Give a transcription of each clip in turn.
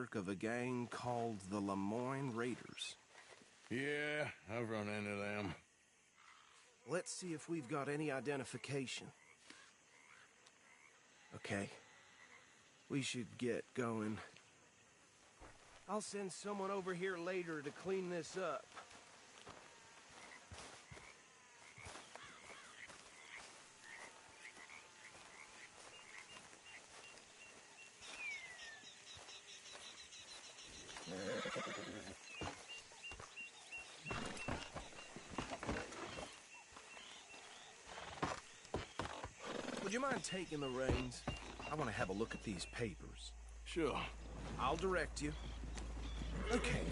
network of a gang called the Lemoyne Raiders. Yeah, I've run into them. Let's see if we've got any identification. Okay. We should get going. I'll send someone over here later to clean this up. Would you mind taking the reins? I want to have a look at these papers. Sure. I'll direct you. Okay.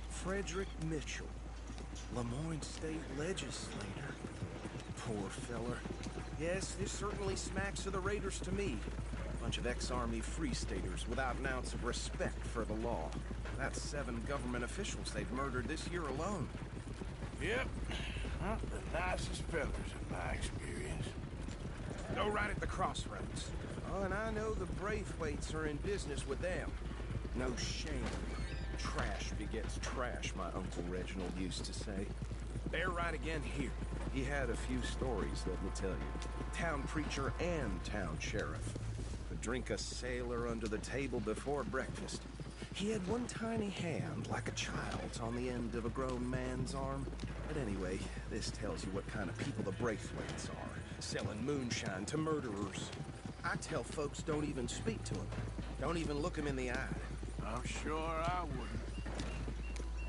Frederick Mitchell, Lemoyne State Legislator. Poor feller. Yes, this certainly smacks of the Raiders to me. Bunch of ex-Army Free Staters without an ounce of respect for the law. That's 7 government officials they've murdered this year alone. Yep. Not the nicest fellas in my experience. Go right at the crossroads. Oh, and I know the Braithwaites are in business with them. No shame. Trash begets trash, my Uncle Reginald used to say. They're right again here. He had a few stories, let me tell you. Town preacher and town sheriff. Could drink a sailor under the table before breakfast. He had one tiny hand, like a child's, on the end of a grown man's arm. But anyway, this tells you what kind of people the Braithwaites are. Selling moonshine to murderers. I tell folks don't even speak to them. Don't even look them in the eye. I'm sure I wouldn't.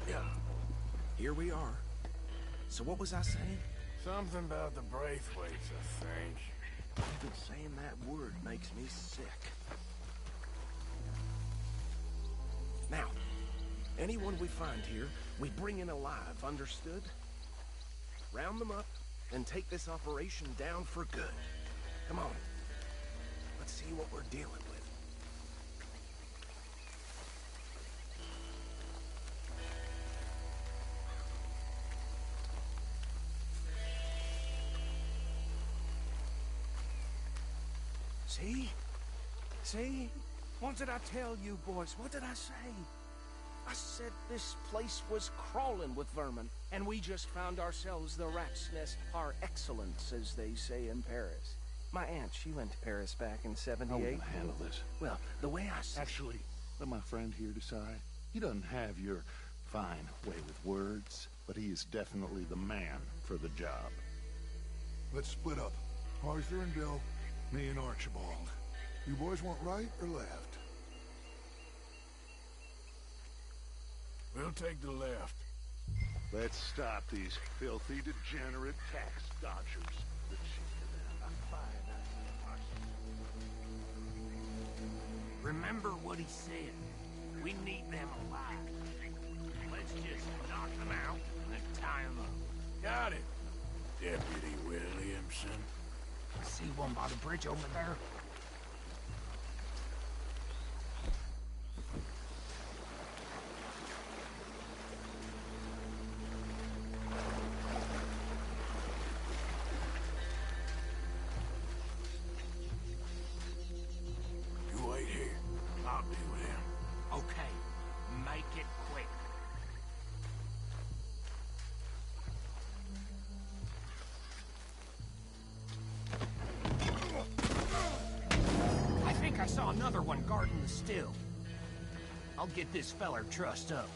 Yeah. Here we are. So what was I saying? Something about the Braithwaites, I think. Even saying that word makes me sick. Now, anyone we find here, we bring in alive, understood? Round them up, and take this operation down for good. Come on. Let's see what we're dealing with. See? See? What did I tell you, boys? What did I say? I said this place was crawling with vermin, and we just found ourselves the rat's nest par excellence, as they say in Paris. My aunt, she went to Paris back in '78. How will you handle this? Well, the way I see... Actually, let my friend here decide. He doesn't have your fine way with words, but he is definitely the man for the job. Let's split up. Arthur and Bill, me and Archibald. You boys want right or left? We'll take the left. Let's stop these filthy, degenerate tax dodgers. The cheaper than a fine. Remember what he said. We need them alive. Let's just knock them out and then tie them up. Got it, Deputy Williamson. I see one by the bridge over there. You wait here. I'll deal with him. Okay, make it quick. I think I saw another one guarding the still. I'll get this feller trussed up.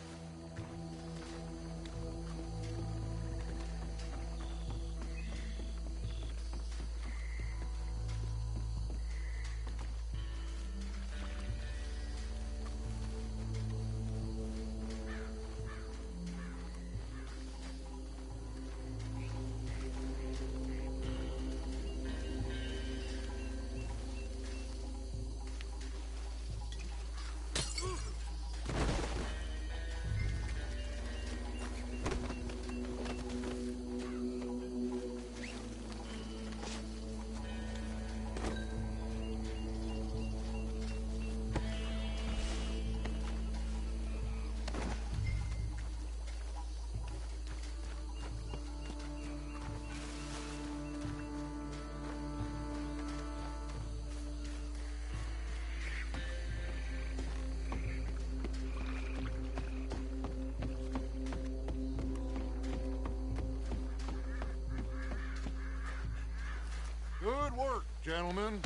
work, gentlemen.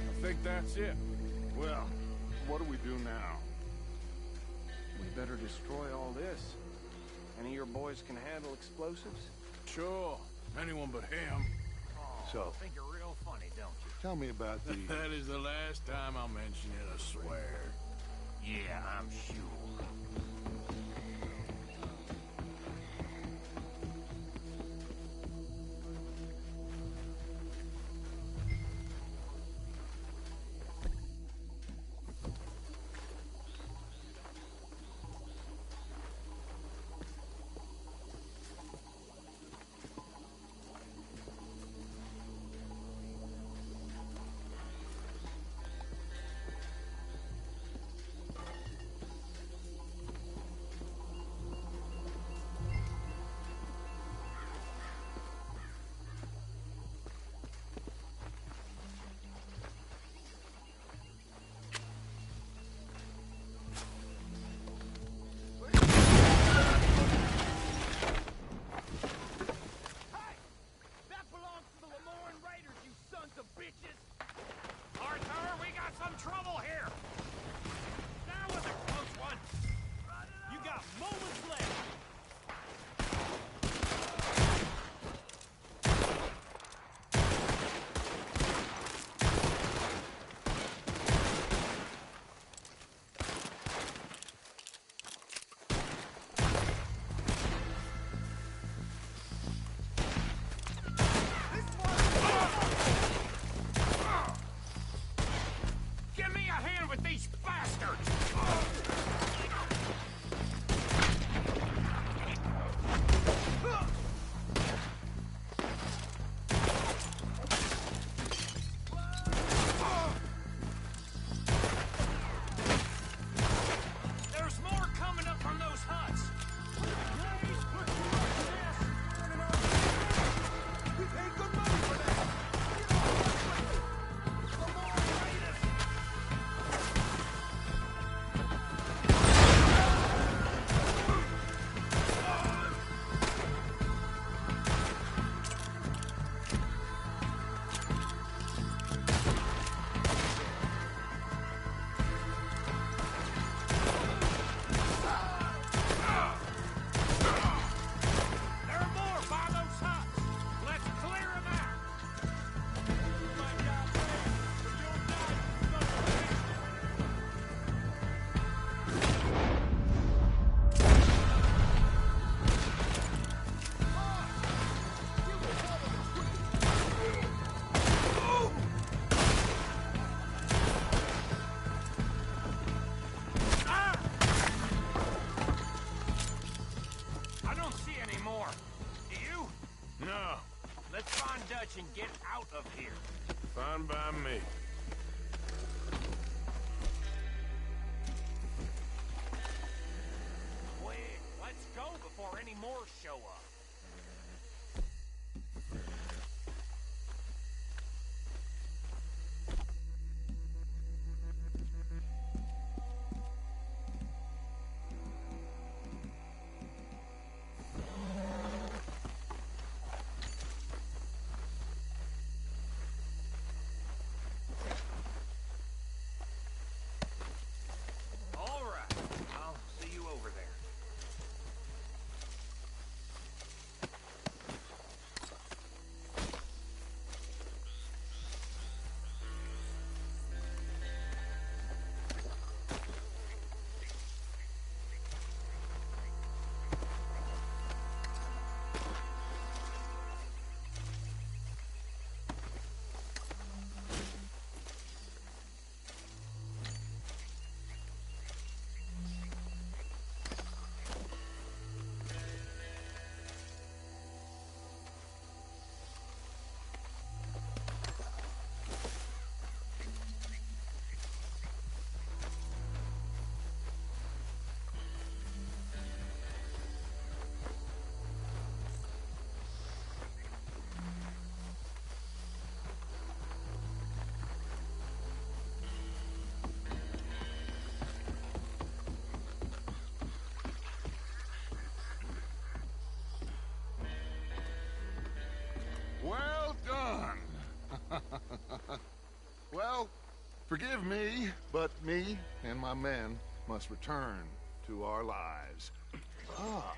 I think that's it. Well, what do we do now? We better destroy all this. Any of your boys can handle explosives? Sure. Anyone but him. Oh, So- I think you're real funny, don't you? Tell me about the... That is the last time I'll mention it, I swear. Yeah, I'm sure. Trouble here! That was a close one! You got moments left! Give me a hand with these bastards! There's more coming up from those huts! Please, put your we paid good money for that! The more raiders! There are more by those huts! Let's clear them out! My God, man, you'll die, you son of a bitch! I don't see any more. Do you? No. Let's find Dutch and get out of here. Fine by me. Quick, let's go before any more show up. Forgive me, but me and my men must return to our lives. Ah.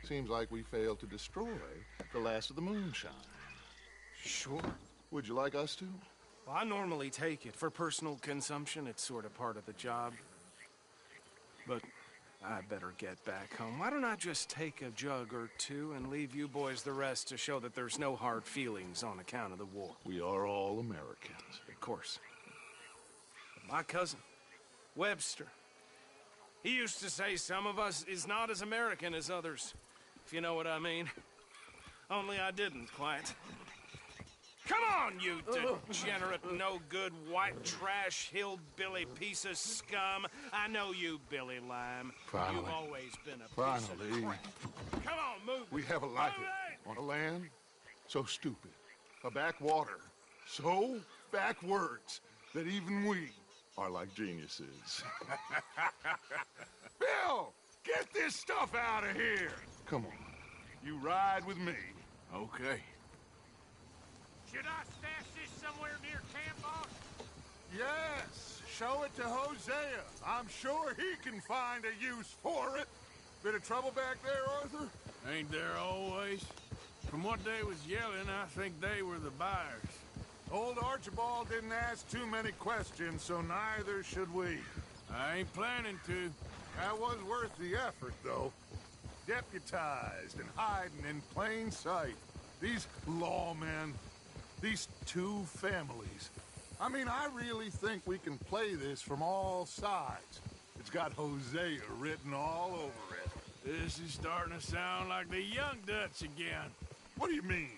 Seems like we failed to destroy the last of the moonshine. Sure. Would you like us to? Well, I normally take it. For personal consumption, it's sort of part of the job. But I better get back home. Why don't I just take a jug or two and leave you boys the rest to show that there's no hard feelings on account of the war? We are all Americans. Of course. But my cousin, Webster, he used to say some of us is not as American as others, if you know what I mean. Only I didn't quite. Come on, you degenerate, no-good, white trash, hillbilly piece of scum. I know you, Billy Lime. Finally. You've always been a piece of Finally. crap. Come on, move it. We have a life Move it! on a land so stupid, a backwater so backwards that even we are like geniuses. Bill, get this stuff out of here. Come on, you ride with me. Okay. Should I stash this somewhere near camp, boss? Yes, show it to Hosea. I'm sure he can find a use for it. Bit of trouble back there, Arthur? Ain't there always? From what they was yelling, I think they were the buyers. Old Archibald didn't ask too many questions, so neither should we. I ain't planning to. That was worth the effort, though. Deputized and hiding in plain sight. These lawmen, these two families. I mean, I really think we can play this from all sides. It's got Hosea written all over it. This is starting to sound like the Young Dutch again. What do you mean,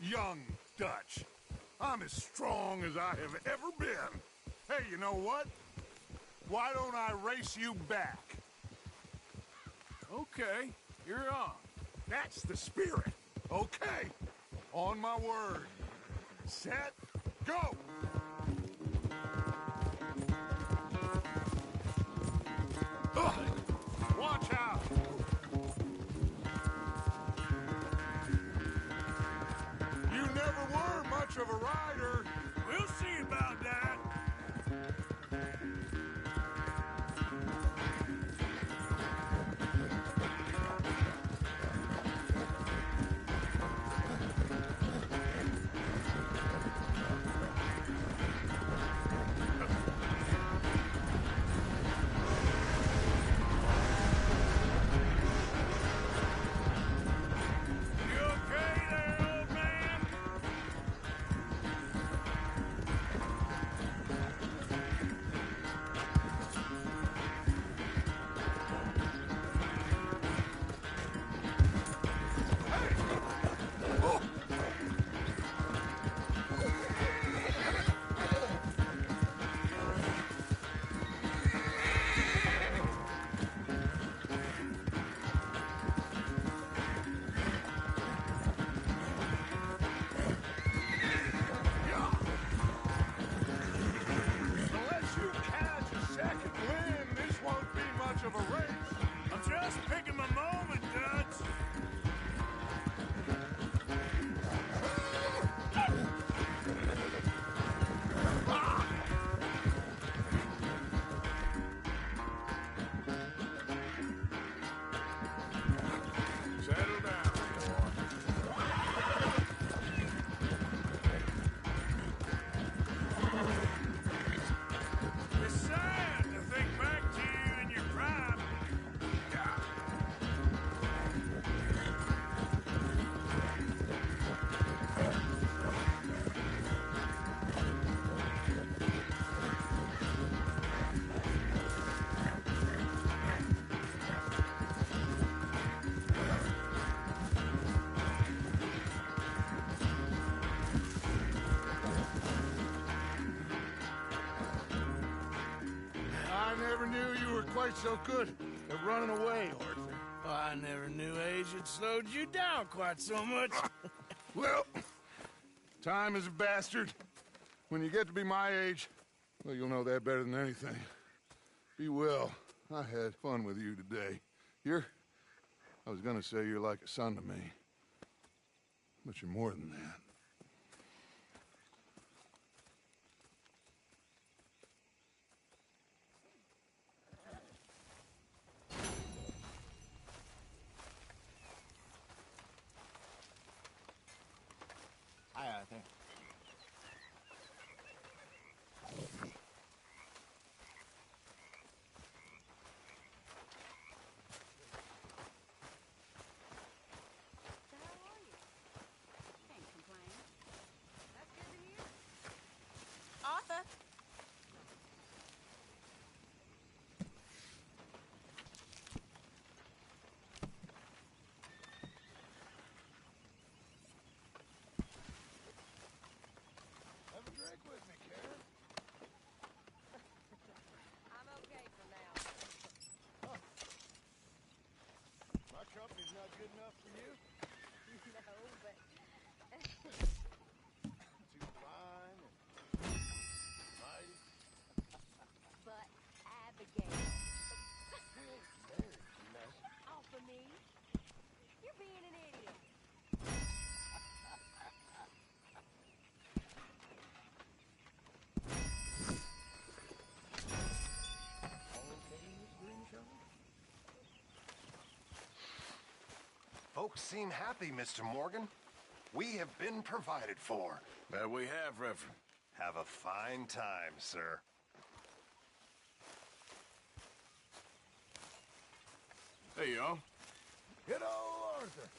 young Dutch? I'm as strong as I have ever been. Hey, you know what? Why don't I race you back? Okay, you're on. That's the spirit. Okay. On my word. Set, go! Ugh. Watch out! You never were much of a rider. We'll see about that. You okay there, old man? Unless you catch a second wind, this won't be much of a race. I'm just picking my moment, Dutch. Settle down, boy. It's sad to think back to you in your prime. I never knew you were quite so good at running away, Arthur. I never knew age had slowed you down quite so much. Well, time is a bastard. When you get to be my age, well, you'll know that better than anything. Be well. I had fun with you today. I was gonna say you're like a son to me. But you're more than that. seem happy, Mr. Morgan. We have been provided for. That we have, Reverend. Have a fine time, sir. Hey, y'all. Good old Arthur.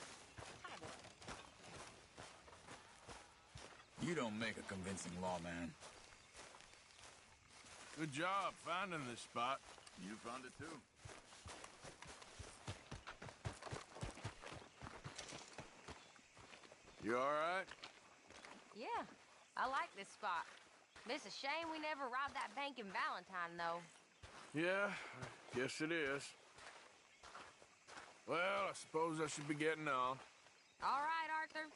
You don't make a convincing lawman. Good job finding this spot. You found it too. You all right? Yeah, I like this spot. It's a shame we never robbed that bank in Valentine, though. Yeah, I guess it is. Well, I suppose I should be getting on. All right, Arthur.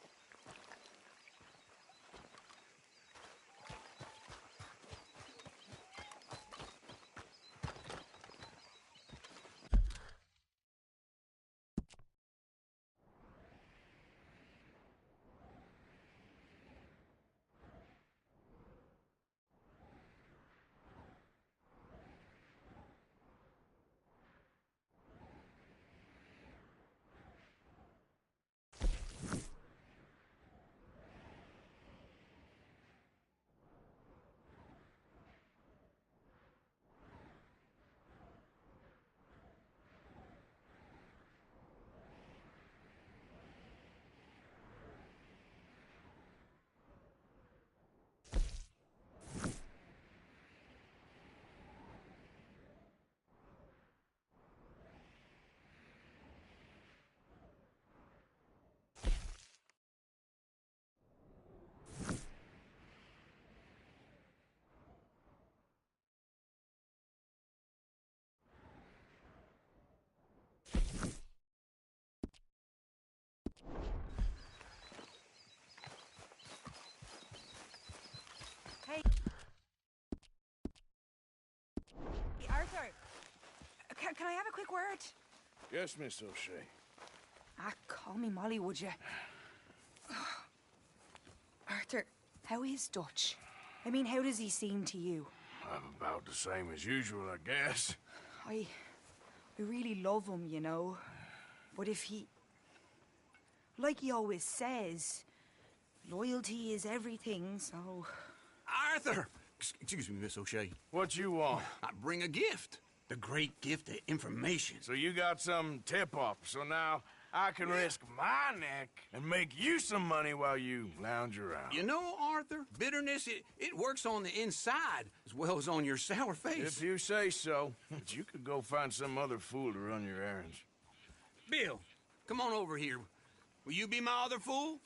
Hey, Arthur, can I have a quick word? Yes, Miss O'Shea. Ah, call me Molly, would you? Arthur, how is Dutch? I mean, how does he seem to you? I'm about the same as usual, I guess. I really love him, you know. But if he... Like he always says, loyalty is everything, so... Arthur! Excuse me, Miss O'Shea. What you want? I bring a gift. The great gift of information. So you got some tip-off, so now I can risk my neck and make you some money while you lounge around. You know, Arthur, bitterness, it works on the inside as well as on your sour face. If you say so. But you could go find some other fool to run your errands. Bill, come on over here. Will you be my other fool?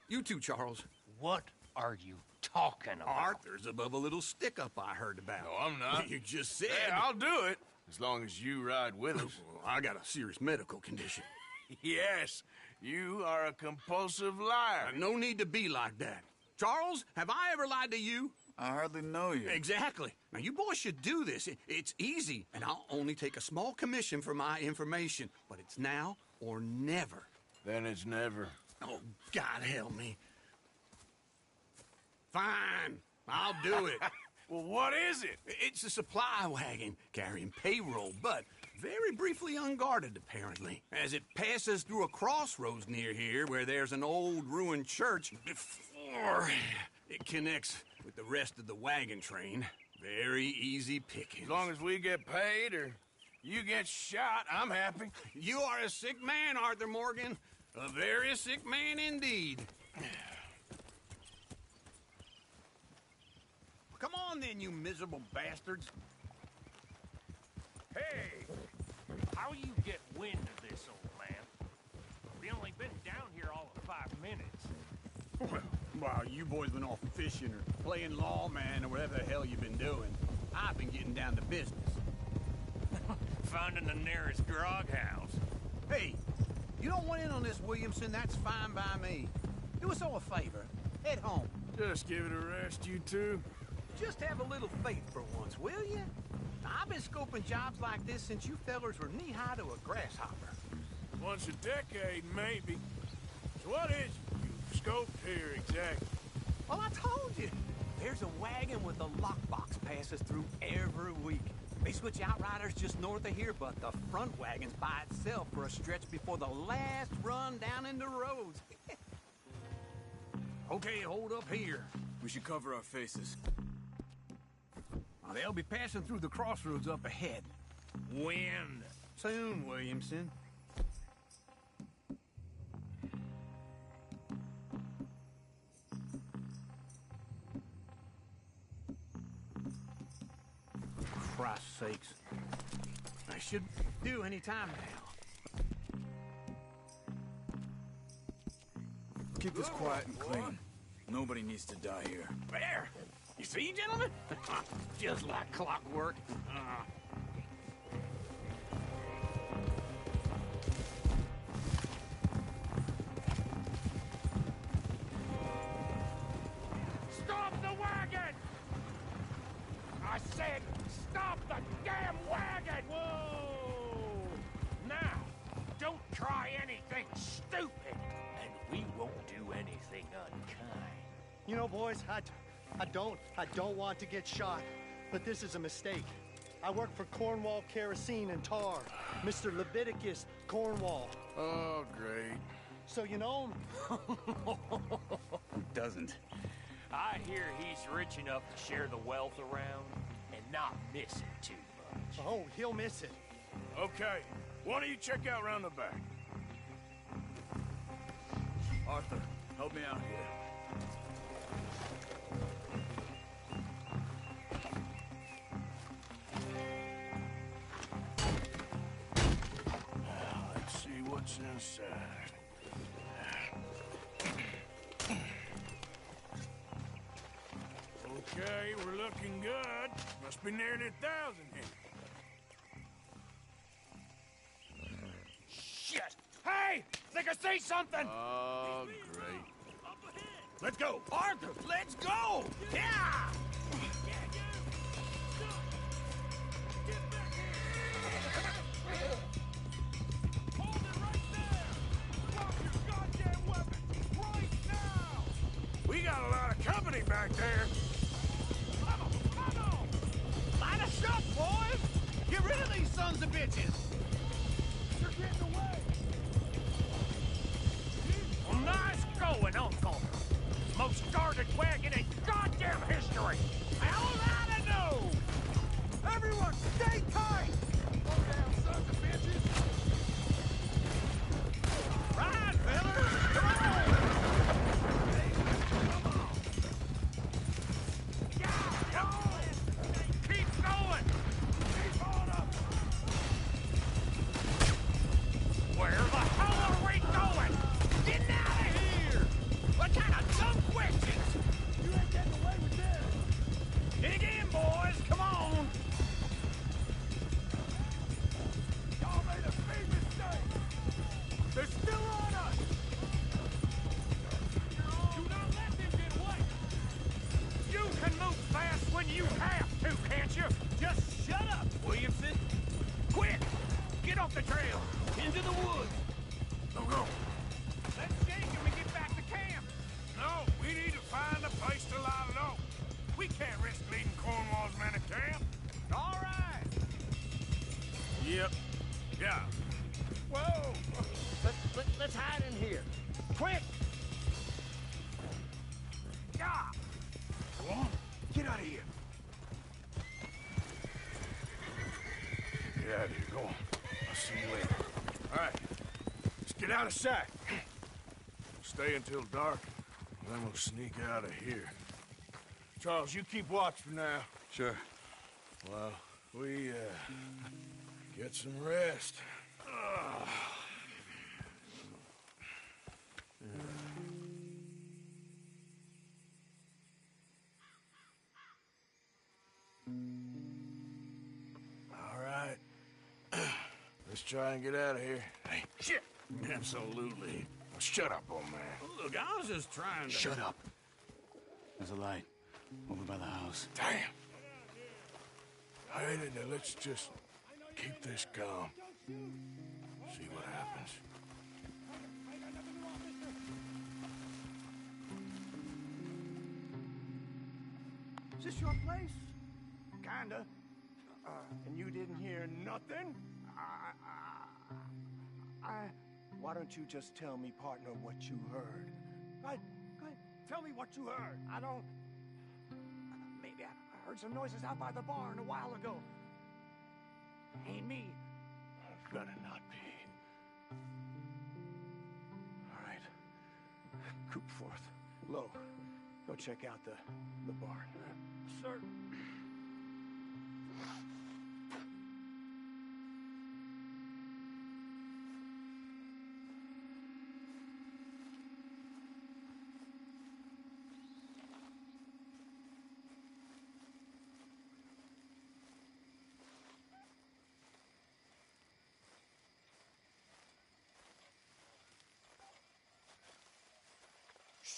You too, Charles. What are you talking about? Arthur's above a little stick-up I heard about. No, I'm not. You just said... Hey, I'll do it, as long as you ride with us. I got a serious medical condition. Yes, you are a compulsive liar. No need to be like that. Charles, have I ever lied to you? I hardly know you. Exactly. Now, you boys should do this. It's easy, and I'll only take a small commission for my information. But it's now or never. Then it's never. Oh, God help me. Fine. I'll do it. Well, what is it? It's a supply wagon carrying payroll, but very briefly unguarded, apparently. As it passes through a crossroads near here where there's an old ruined church before it connects with the rest of the wagon train. Very easy pickings. As long as we get paid or you get shot, I'm happy. You are a sick man, Arthur Morgan. A very sick man indeed. Come on then, you miserable bastards. Hey! How you get wind of this, old man? We only been down here all of 5 minutes. Well, while you boys been off fishing or playing lawman or whatever the hell you've been doing, I've been getting down to business. Finding the nearest grog house. Hey, you don't want in on this, Williamson, that's fine by me. Do us all a favor. Head home. Just give it a rest, you two. Just have a little faith for once, will you? I've been scoping jobs like this since you fellers were knee-high to a grasshopper. Once a decade, maybe. So what is it you've scoped here exactly? Well, I told you. There's a wagon with a lockbox passes through every week. They switch outriders just north of here, but the front wagon's by itself for a stretch before the last run down into roads. Okay, hold up here. We should cover our faces. They'll be passing through the crossroads up ahead. When? Soon, Williamson. Christ's sakes. I should do any time now. Keep this quiet and clean. Nobody needs to die here. There! You see, gentlemen? Just like clockwork. Stop the wagon! I said, stop the damn wagon! Whoa! Now, don't try anything stupid, and we won't do anything unkind. You know, boys, I don't want to get shot, but this is a mistake. I work for Cornwall Kerosene and Tar, Mr. Leviticus Cornwall. Oh, great. So you know him? Who doesn't? I hear he's rich enough to share the wealth around and not miss it too much. Oh, he'll miss it. Okay, why don't you check out round the back? Arthur, help me out here. Let's see what's inside. Okay, we're looking good. Must be nearly 1,000 here. Shit! Hey! Think I see something! Oh, great. Let's go! Arthur, let's go! Yeah! Hold it right there! Drop your goddamn weapons right now! We got a lot of company back there. Line us up, boys! Get rid of these sons of bitches! You're getting away! Well, nice going, Uncle. Most guarded wagon in goddamn history. How would I know? Everyone, stay tight! Slow down, sons of bitches! Ride, fellas! Come on! Keep going! Keep on up! Where the hell are we going? Get out of here! What kind of dumb questions? You ain't getting away with this! Dig in, boys! Come on! Y'all made a big mistake! They're still on us! Do not let them get away! You can move fast when you have to, can't you? Just shut up, Williamson! Quick! Get off the trail! Into the woods! Go. Let's shake him and get back to camp! No, we need to find a place to lie low. We can't risk leading Cornwall's men to camp. All right! Yep. Yeah. Whoa! Let's hide in here. Quick! Yeah! Go on. Get out of here. Get out of here. Go on. I'll see you later. All right. Let's get out of sight. Stay until dark, then we'll sneak out of here. Charles, you keep watch for now. Sure. Well, we, get some rest. All right. Let's try and get out of here. Hey, shit! Absolutely. Well, shut up, old man. Look, I was just trying to... Shut up. There's a light over by the house. Damn. All right, now let's just keep this calm. See what happens. Is this your place? Kinda. And you didn't hear nothing? Why don't you just tell me, partner, what you heard? Go ahead. Tell me what you heard. I don't... Maybe I heard some noises out by the barn a while ago. Ain't me. Better not be. All right. Coopforth. Low. Go check out the barn. Sir.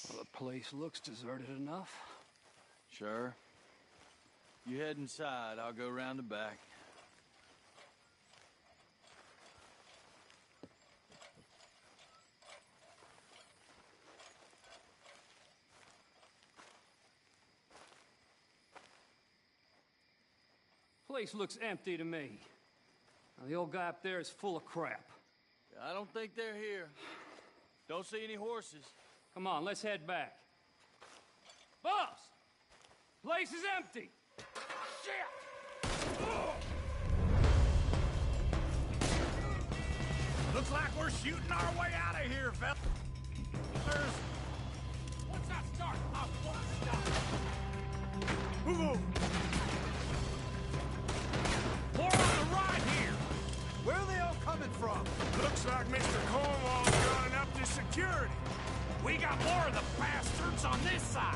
Well, the place looks deserted enough. Sure. You head inside, I'll go round the back. Place looks empty to me. Now, the old guy up there is full of crap. I don't think they're here. Don't see any horses. Come on, let's head back. Boss! Place is empty! Shit! Looks like we're shooting our way out of here, fellas. Once I start, I won't stop. Move. More on the right here. Where are they all coming from? Looks like Mr. Cornwall's running up to security. We got more of the bastards on this side.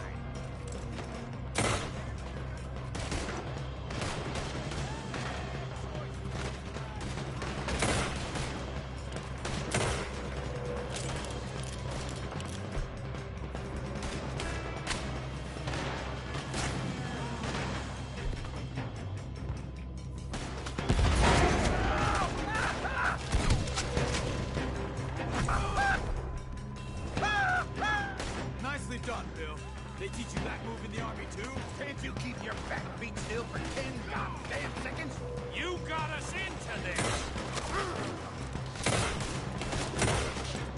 Nicely done, Bill. They teach you that move in the army, too? Can't you keep your back beat still for 10 goddamn seconds? You got us into this.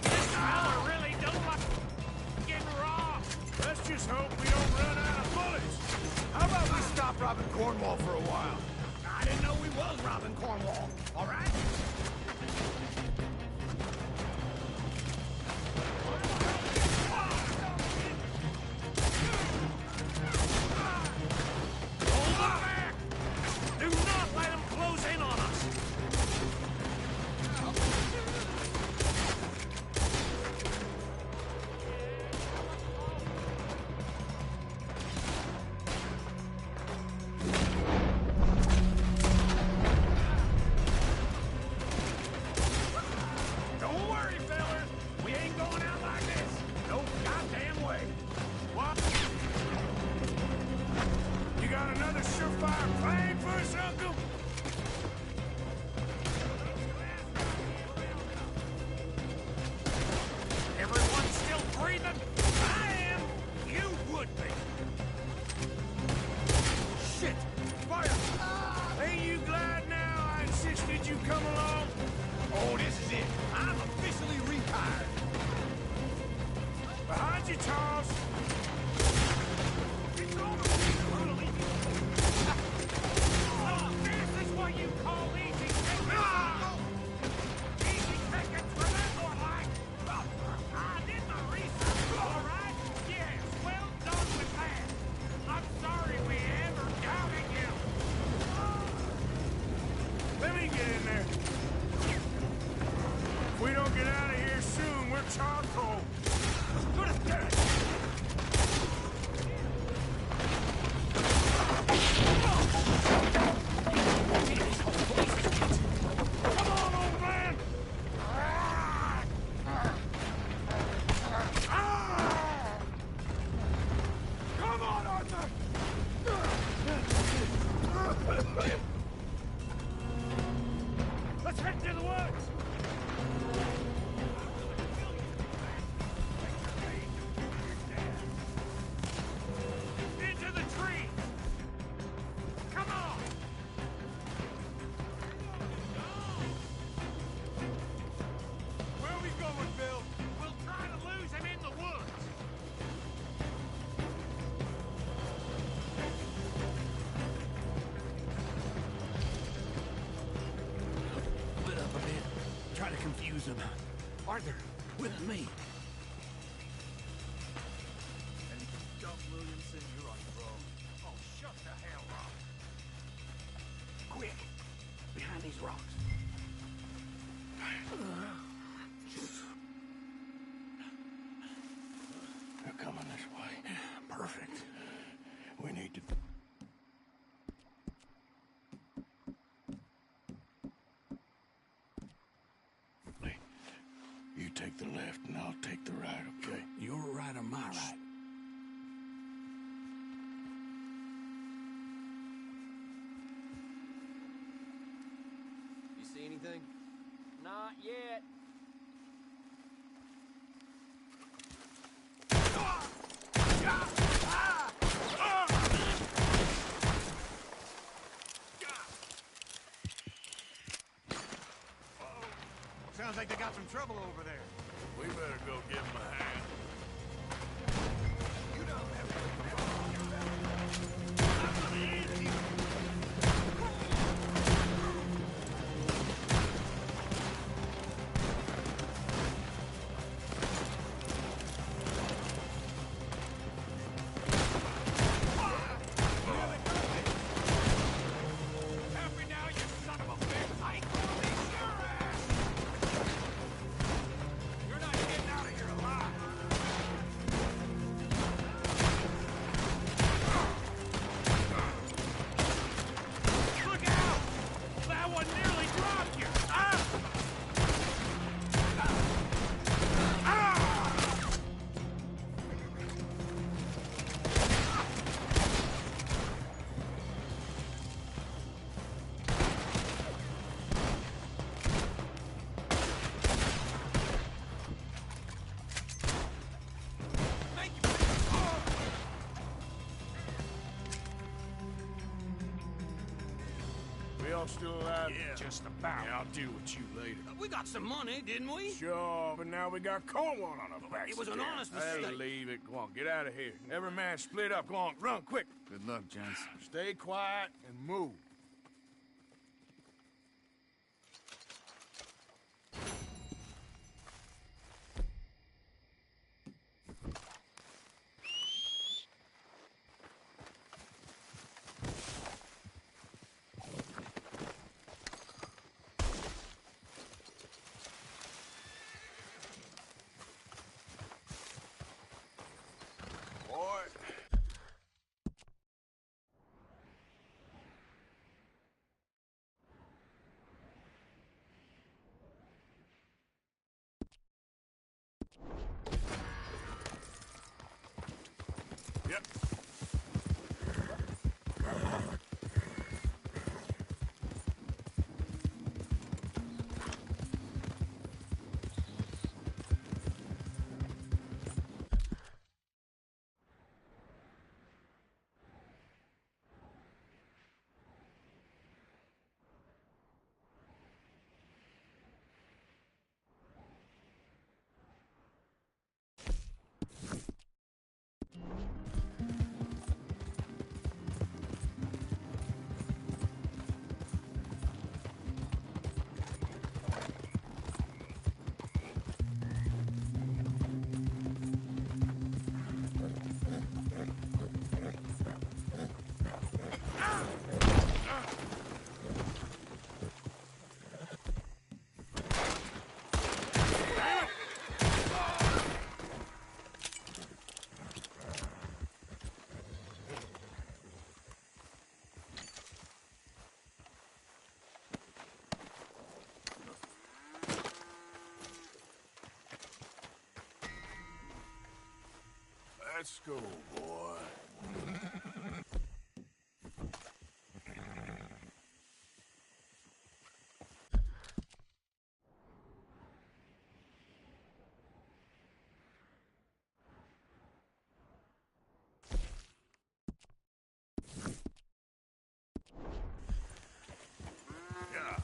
This fella really don't like getting raw. Let's just hope we don't run out of bullets. How about we stop robbing Cornwall for a while? I didn't know we was robbing Cornwall. All right? Hold back! Do not let them close in on us. Don't worry, fellas. We ain't going out like this. No goddamn way. What? You got another surefire plan for us, Uncle? Everyone's still breathing? I am. You would be. Shit! Fire! Ain't you glad now I insisted you come along? Oh, this is it. I'm officially retired. Behind you, Charles. It's over. Brutally. Oh, this is what you call easy pickings. Easy pickings for that more like. I did my research, all right? Yes, well done with that. I'm sorry we ever doubted you. Let me get in there. If we don't get out of here soon, we're charcoal. Good as dead. Come on, old man! Come on, Arthur! Let's head to the woods! Into the tree! Come on! lose him. Arthur, with me. And Doc Williamson, you're on your own. Oh, shut the hell up. Quick! Behind these rocks. They're coming this way. Perfect. We need to... You take the left and I'll take the right, okay? Your right or my right? You see anything? Not yet. Sounds like they got some trouble over there. We better go give them a hand. Help me now, you son of a bitch! I ain't gonna leave your ass! You're not getting out of here alive! Look out! That one nearly dropped you! Ah! We all still alive? Yeah. Just about. Yeah, I'll deal with you later. We got some money, didn't we? Sure, but now we got Cornwall on our backs. It was an again. honest Hey, mistake. leave it. Go on, get out of here. Every man split up. Go on, run, quick. Good luck, gents. Stay quiet and move. Boy. Yep. Let's go, boy. Yeah.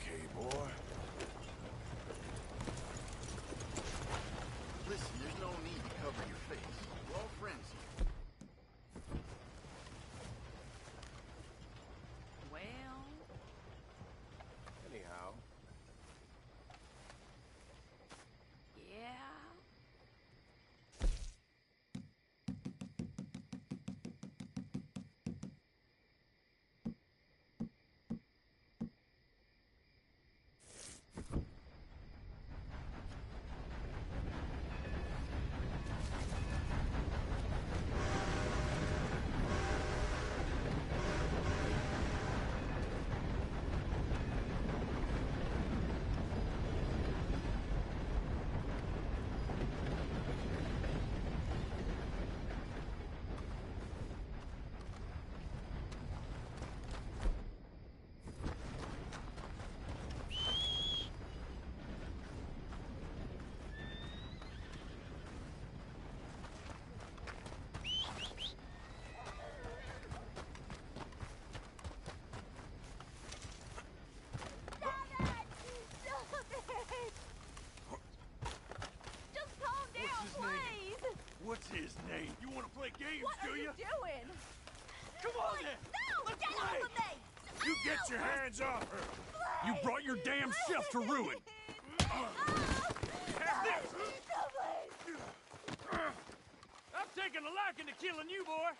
okay, boy. Listen, there's no need to cover your face. We're all friends here. Well, Anyhow, yeah. What's his name? You want to play games, What do are you? you doing? Come on then! No! Let's Get play! off of me! You get your hands off her! You brought your damn self to ruin! Have this! I'm taking a liking to killing you, boy.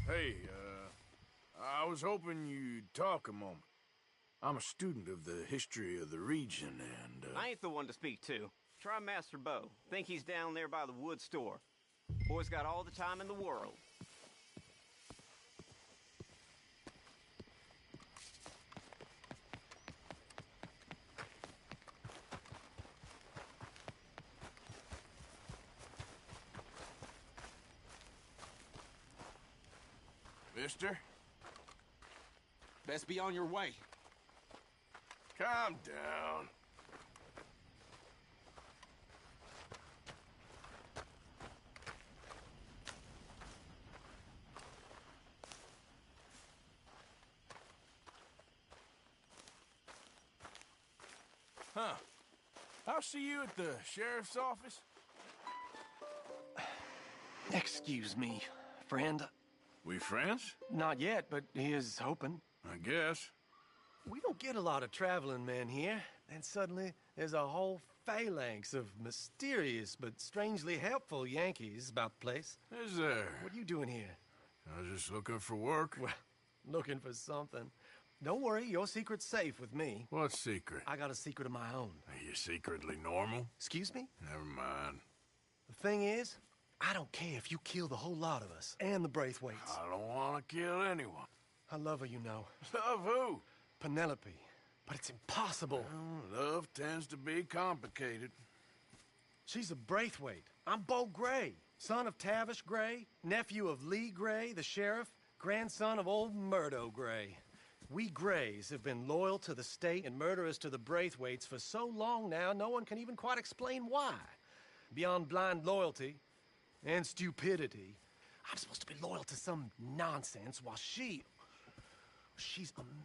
Hey, I was hoping you'd talk a moment. I'm a student of the history of the region, and, I ain't the one to speak to. Try Master Bo. Think he's down there by the wood store. Boy's got all the time in the world. Mister? Best be on your way. Calm down. Huh. I'll see you at the sheriff's office. Excuse me, friend. We friends? Not yet, but he is hoping. I guess. We don't get a lot of traveling men here, and suddenly there's a whole phalanx of mysterious but strangely helpful Yankees about the place. Is there? What are you doing here? I was just looking for work. Well, looking for something. Don't worry, your secret's safe with me. What secret? I got a secret of my own. Are you secretly normal? Excuse me? Never mind. The thing is, I don't care if you kill the whole lot of us and the Braithwaites. I don't want to kill anyone. I love her, you know. Love who? Penelope. But it's impossible. Well, love tends to be complicated. She's a Braithwaite. I'm Bo Gray, son of Tavish Gray, nephew of Lee Gray, the sheriff, grandson of old Murdo Gray. We Grays have been loyal to the state and murderous to the Braithwaites for so long now, no one can even quite explain why. Beyond blind loyalty and stupidity, I'm supposed to be loyal to some nonsense while she's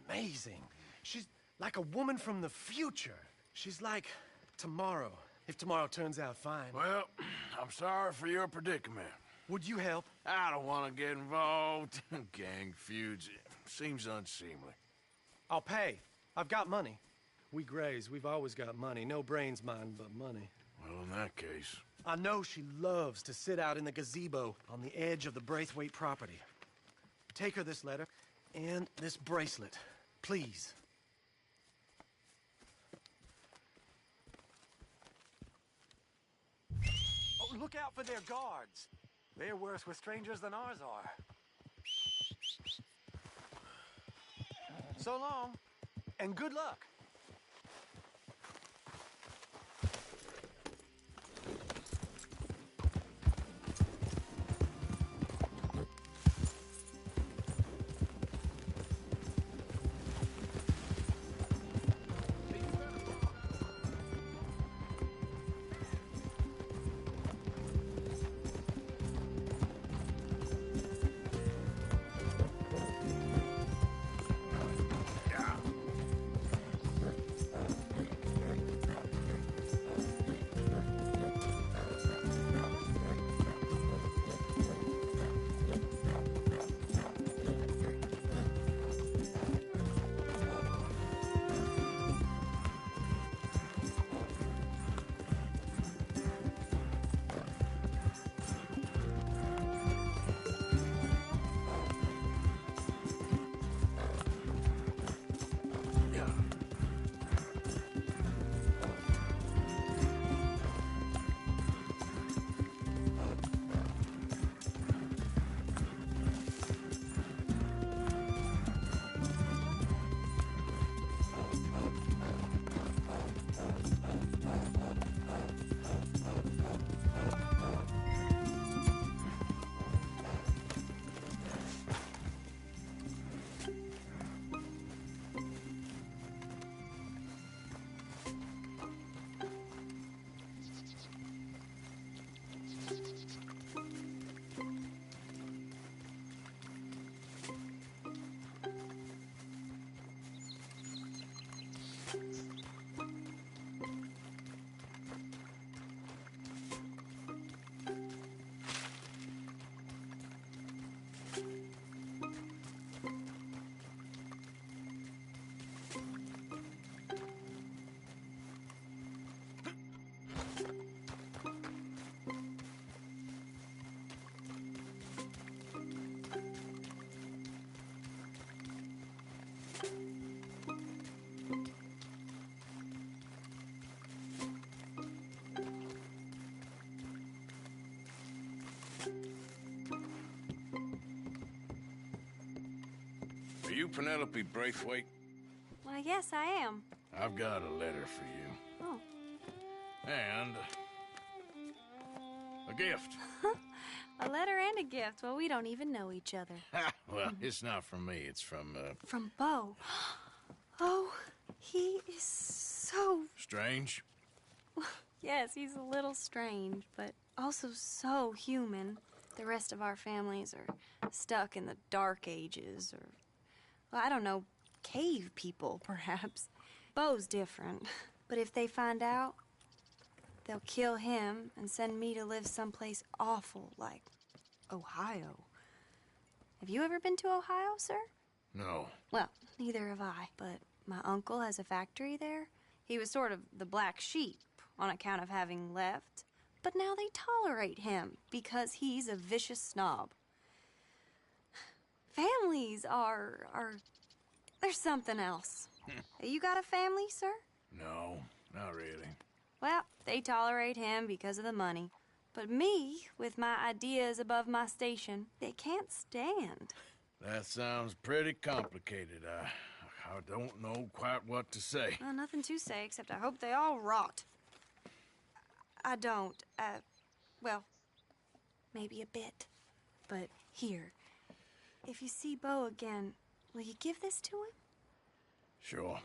amazing. She's like a woman from the future. She's like tomorrow, if tomorrow turns out fine. Well, I'm sorry for your predicament. Would you help? I don't want to get involved. Gang feuds seems unseemly. I'll pay. I've got money. We Grays, we've always got money. No brains, mind, but money. Well, in that case... I know she loves to sit out in the gazebo on the edge of the Braithwaite property. Take her this letter and this bracelet, please. Oh, look out for their guards. They're worse with strangers than ours are. So long, and good luck. Are you Penelope Braithwaite? Well, yes, I am. I've got a letter for you. Oh. And a gift. A letter and a gift. Well, we don't even know each other. Well, it's not from me. It's from, From Beau. Oh, he is so... Strange? Yes, he's a little strange, but also so human. The rest of our families are stuck in the Dark Ages, or, well, I don't know, cave people, perhaps. Beau's different, but if they find out, they'll kill him and send me to live someplace awful like Ohio. Have you ever been to Ohio, sir? No. Well, neither have I, but my uncle has a factory there. He was sort of the black sheep on account of having left, but now they tolerate him because he's a vicious snob. Families there's something else. You got a family, sir? No, not really. Well, they tolerate him because of the money. But me, with my ideas above my station, they can't stand. That sounds pretty complicated. I don't know quite what to say. Well, nothing to say, except I hope they all rot. I don't, well, maybe a bit. But here, if you see Beau again, will you give this to him? Sure.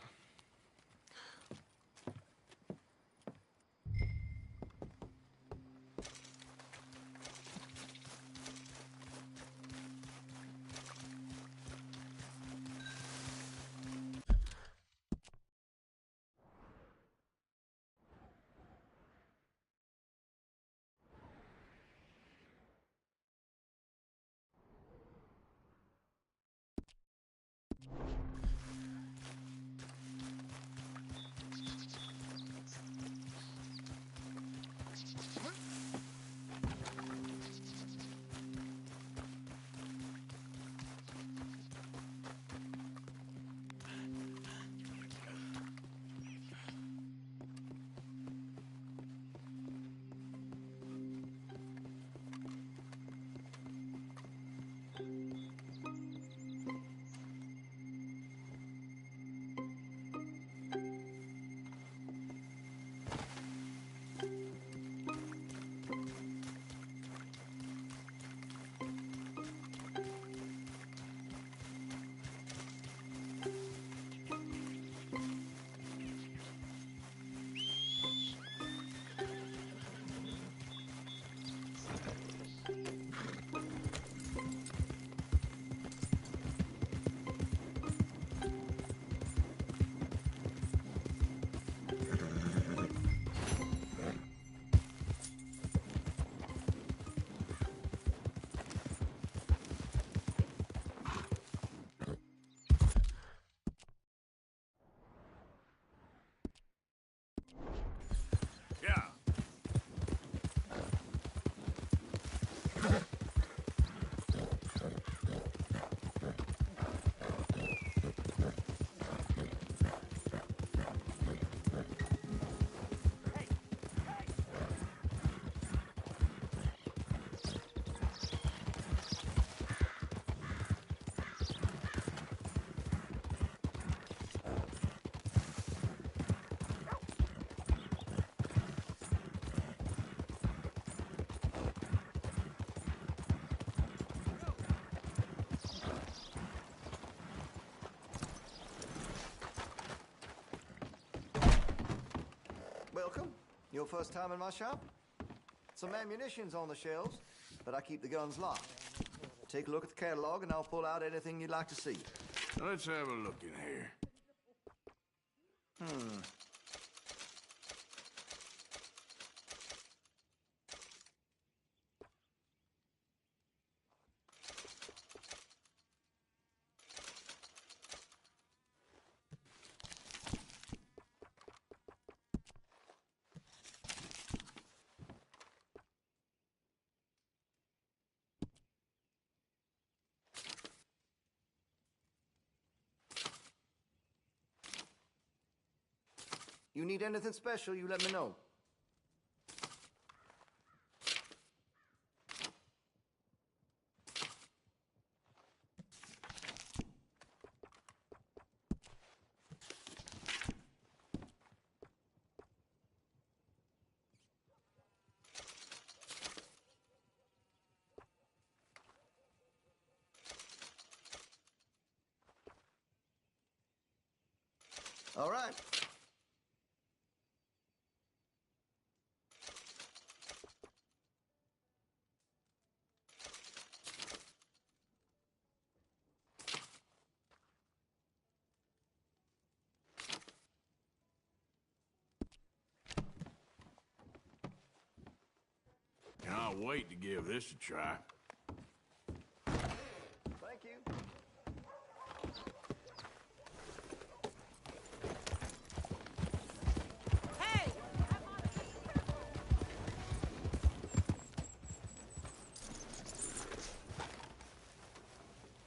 Your first time in my shop? Some ammunition's on the shelves, but I keep the guns locked. Take a look at the catalog and I'll pull out anything you'd like to see. Let's have a look in here. You need anything special, you let me know. All right. Can't wait to give this a try. Thank you. Hey!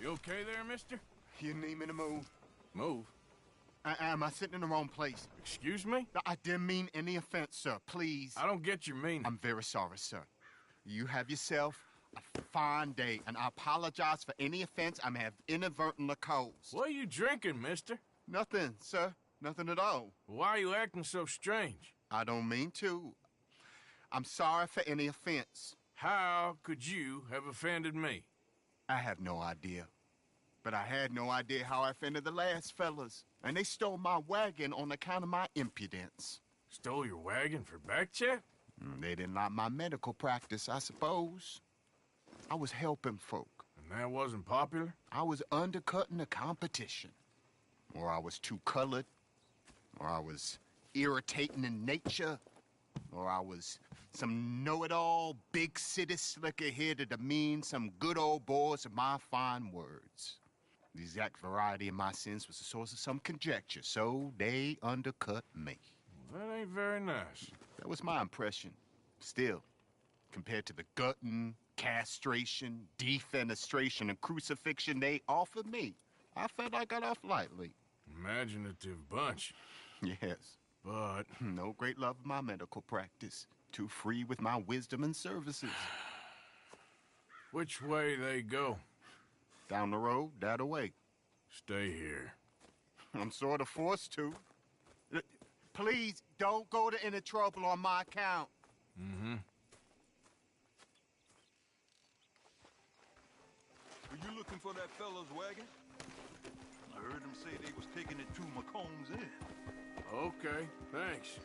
You okay there, mister? You need me to move? Move? Am I sitting in the wrong place? Excuse me? I didn't mean any offense, sir. Please. I don't get your meaning. I'm very sorry, sir. You have yourself a fine day, and I apologize for any offense I may have inadvertently caused. What are you drinking, mister? Nothing, sir. Nothing at all. Why are you acting so strange? I don't mean to. I'm sorry for any offense. How could you have offended me? I have no idea. But I had no idea how I offended the last fellas. And they stole my wagon on account of my impudence. Stole your wagon for back check? They didn't like my medical practice, I suppose. I was helping folk. And that wasn't popular? I was undercutting the competition. Or I was too colored. Or I was irritating in nature. Or I was some know-it-all, big city slicker here to demean some good old boys of my fine words. The exact variety of my sins was the source of some conjecture, so they undercut me. Well, that ain't very nice. That was my impression. Still, compared to the gutting, castration, defenestration, and crucifixion they offered me, I felt I got off lightly. Imaginative bunch. Yes. But no great love of my medical practice. Too free with my wisdom and services. Which way they go? Down the road, that away. Stay here. I'm sort of forced to. Please, don't go to any trouble on my account. Mm-hmm. Were you looking for that fella's wagon? I heard him say they was taking it to McComb's Inn. Okay, thanks.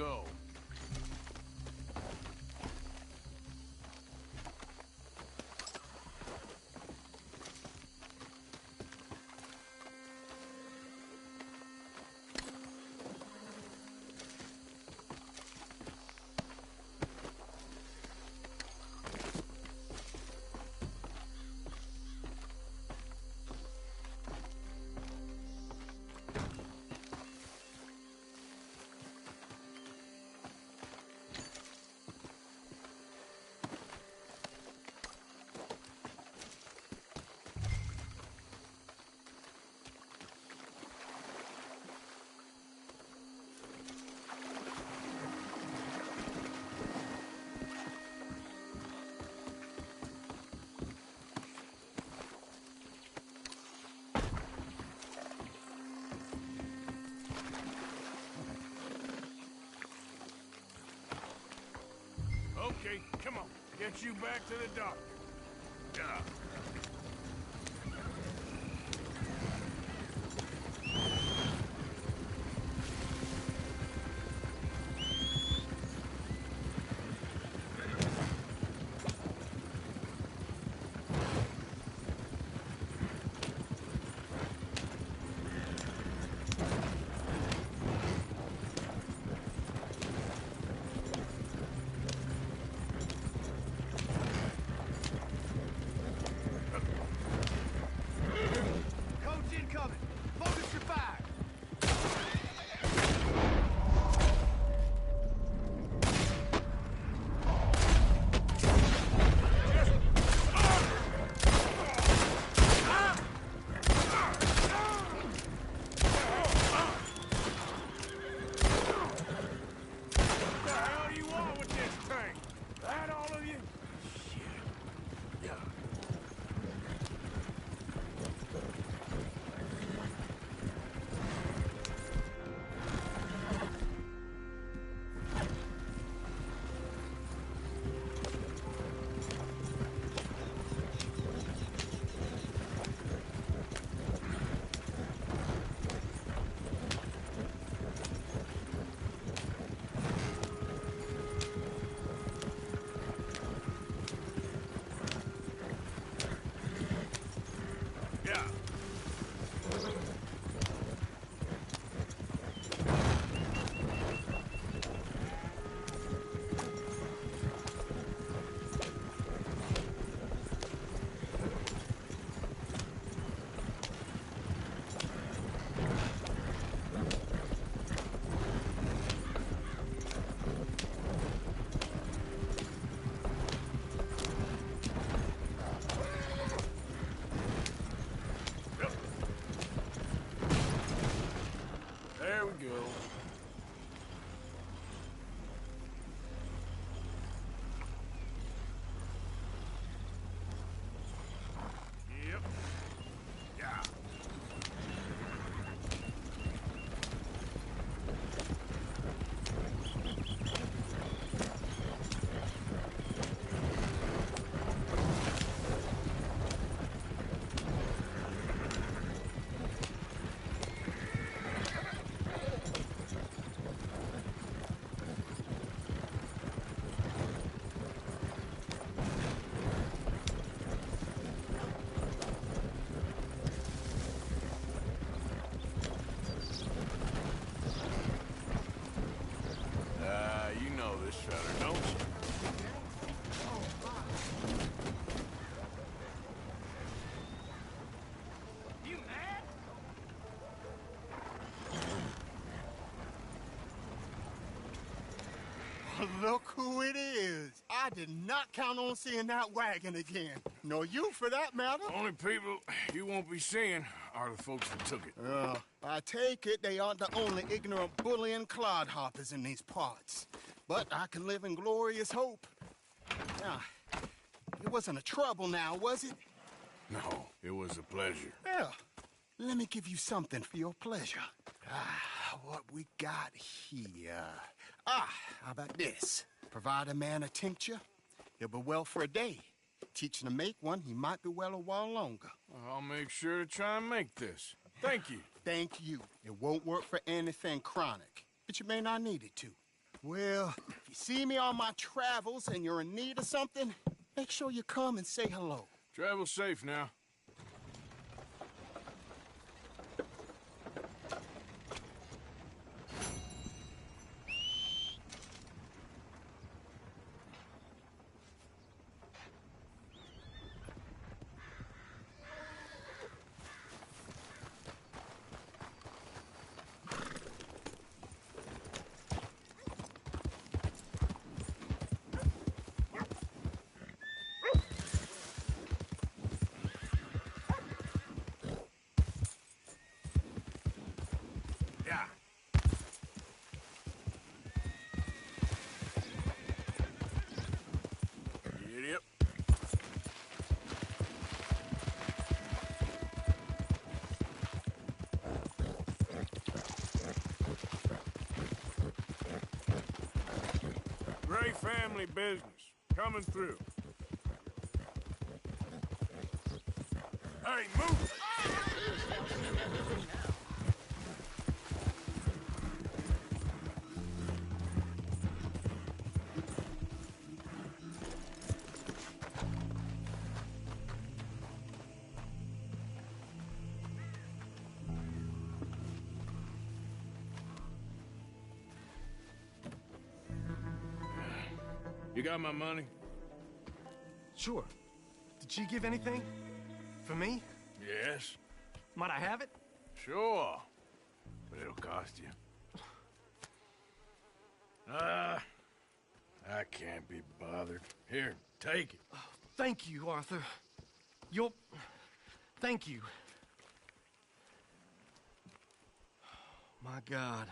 go. Okay, come on. Get you back to the doctor. Yeah. There we go. Yep. Yeah. You know this feller, don't you? You mad? Look who it is. I did not count on seeing that wagon again. Nor you, for that matter. Only people you won't be seeing are the folks that took it. I take it they aren't the only ignorant bullying clodhoppers in these parts. But I can live in glorious hope. Now, it wasn't a trouble now, was it? No, it was a pleasure. Well, let me give you something for your pleasure. What we got here. How about this? Provide a man a tincture, he'll be well for a day. Teach him to make one, he might be well a while longer. I'll make sure to try and make this. Thank you. Thank you. It won't work for anything chronic, but you may not need it to. Well, if you see me on my travels and you're in need of something, make sure you come and say hello. Travel safe now. Yep. Gray family business. Coming through. Hey, move! You got my money? Sure. Did she give anything? For me? Yes. Might I have it? Sure. But it'll cost you. I can't be bothered. Here, take it. Oh, thank you, Arthur. You'll... Thank you. My God.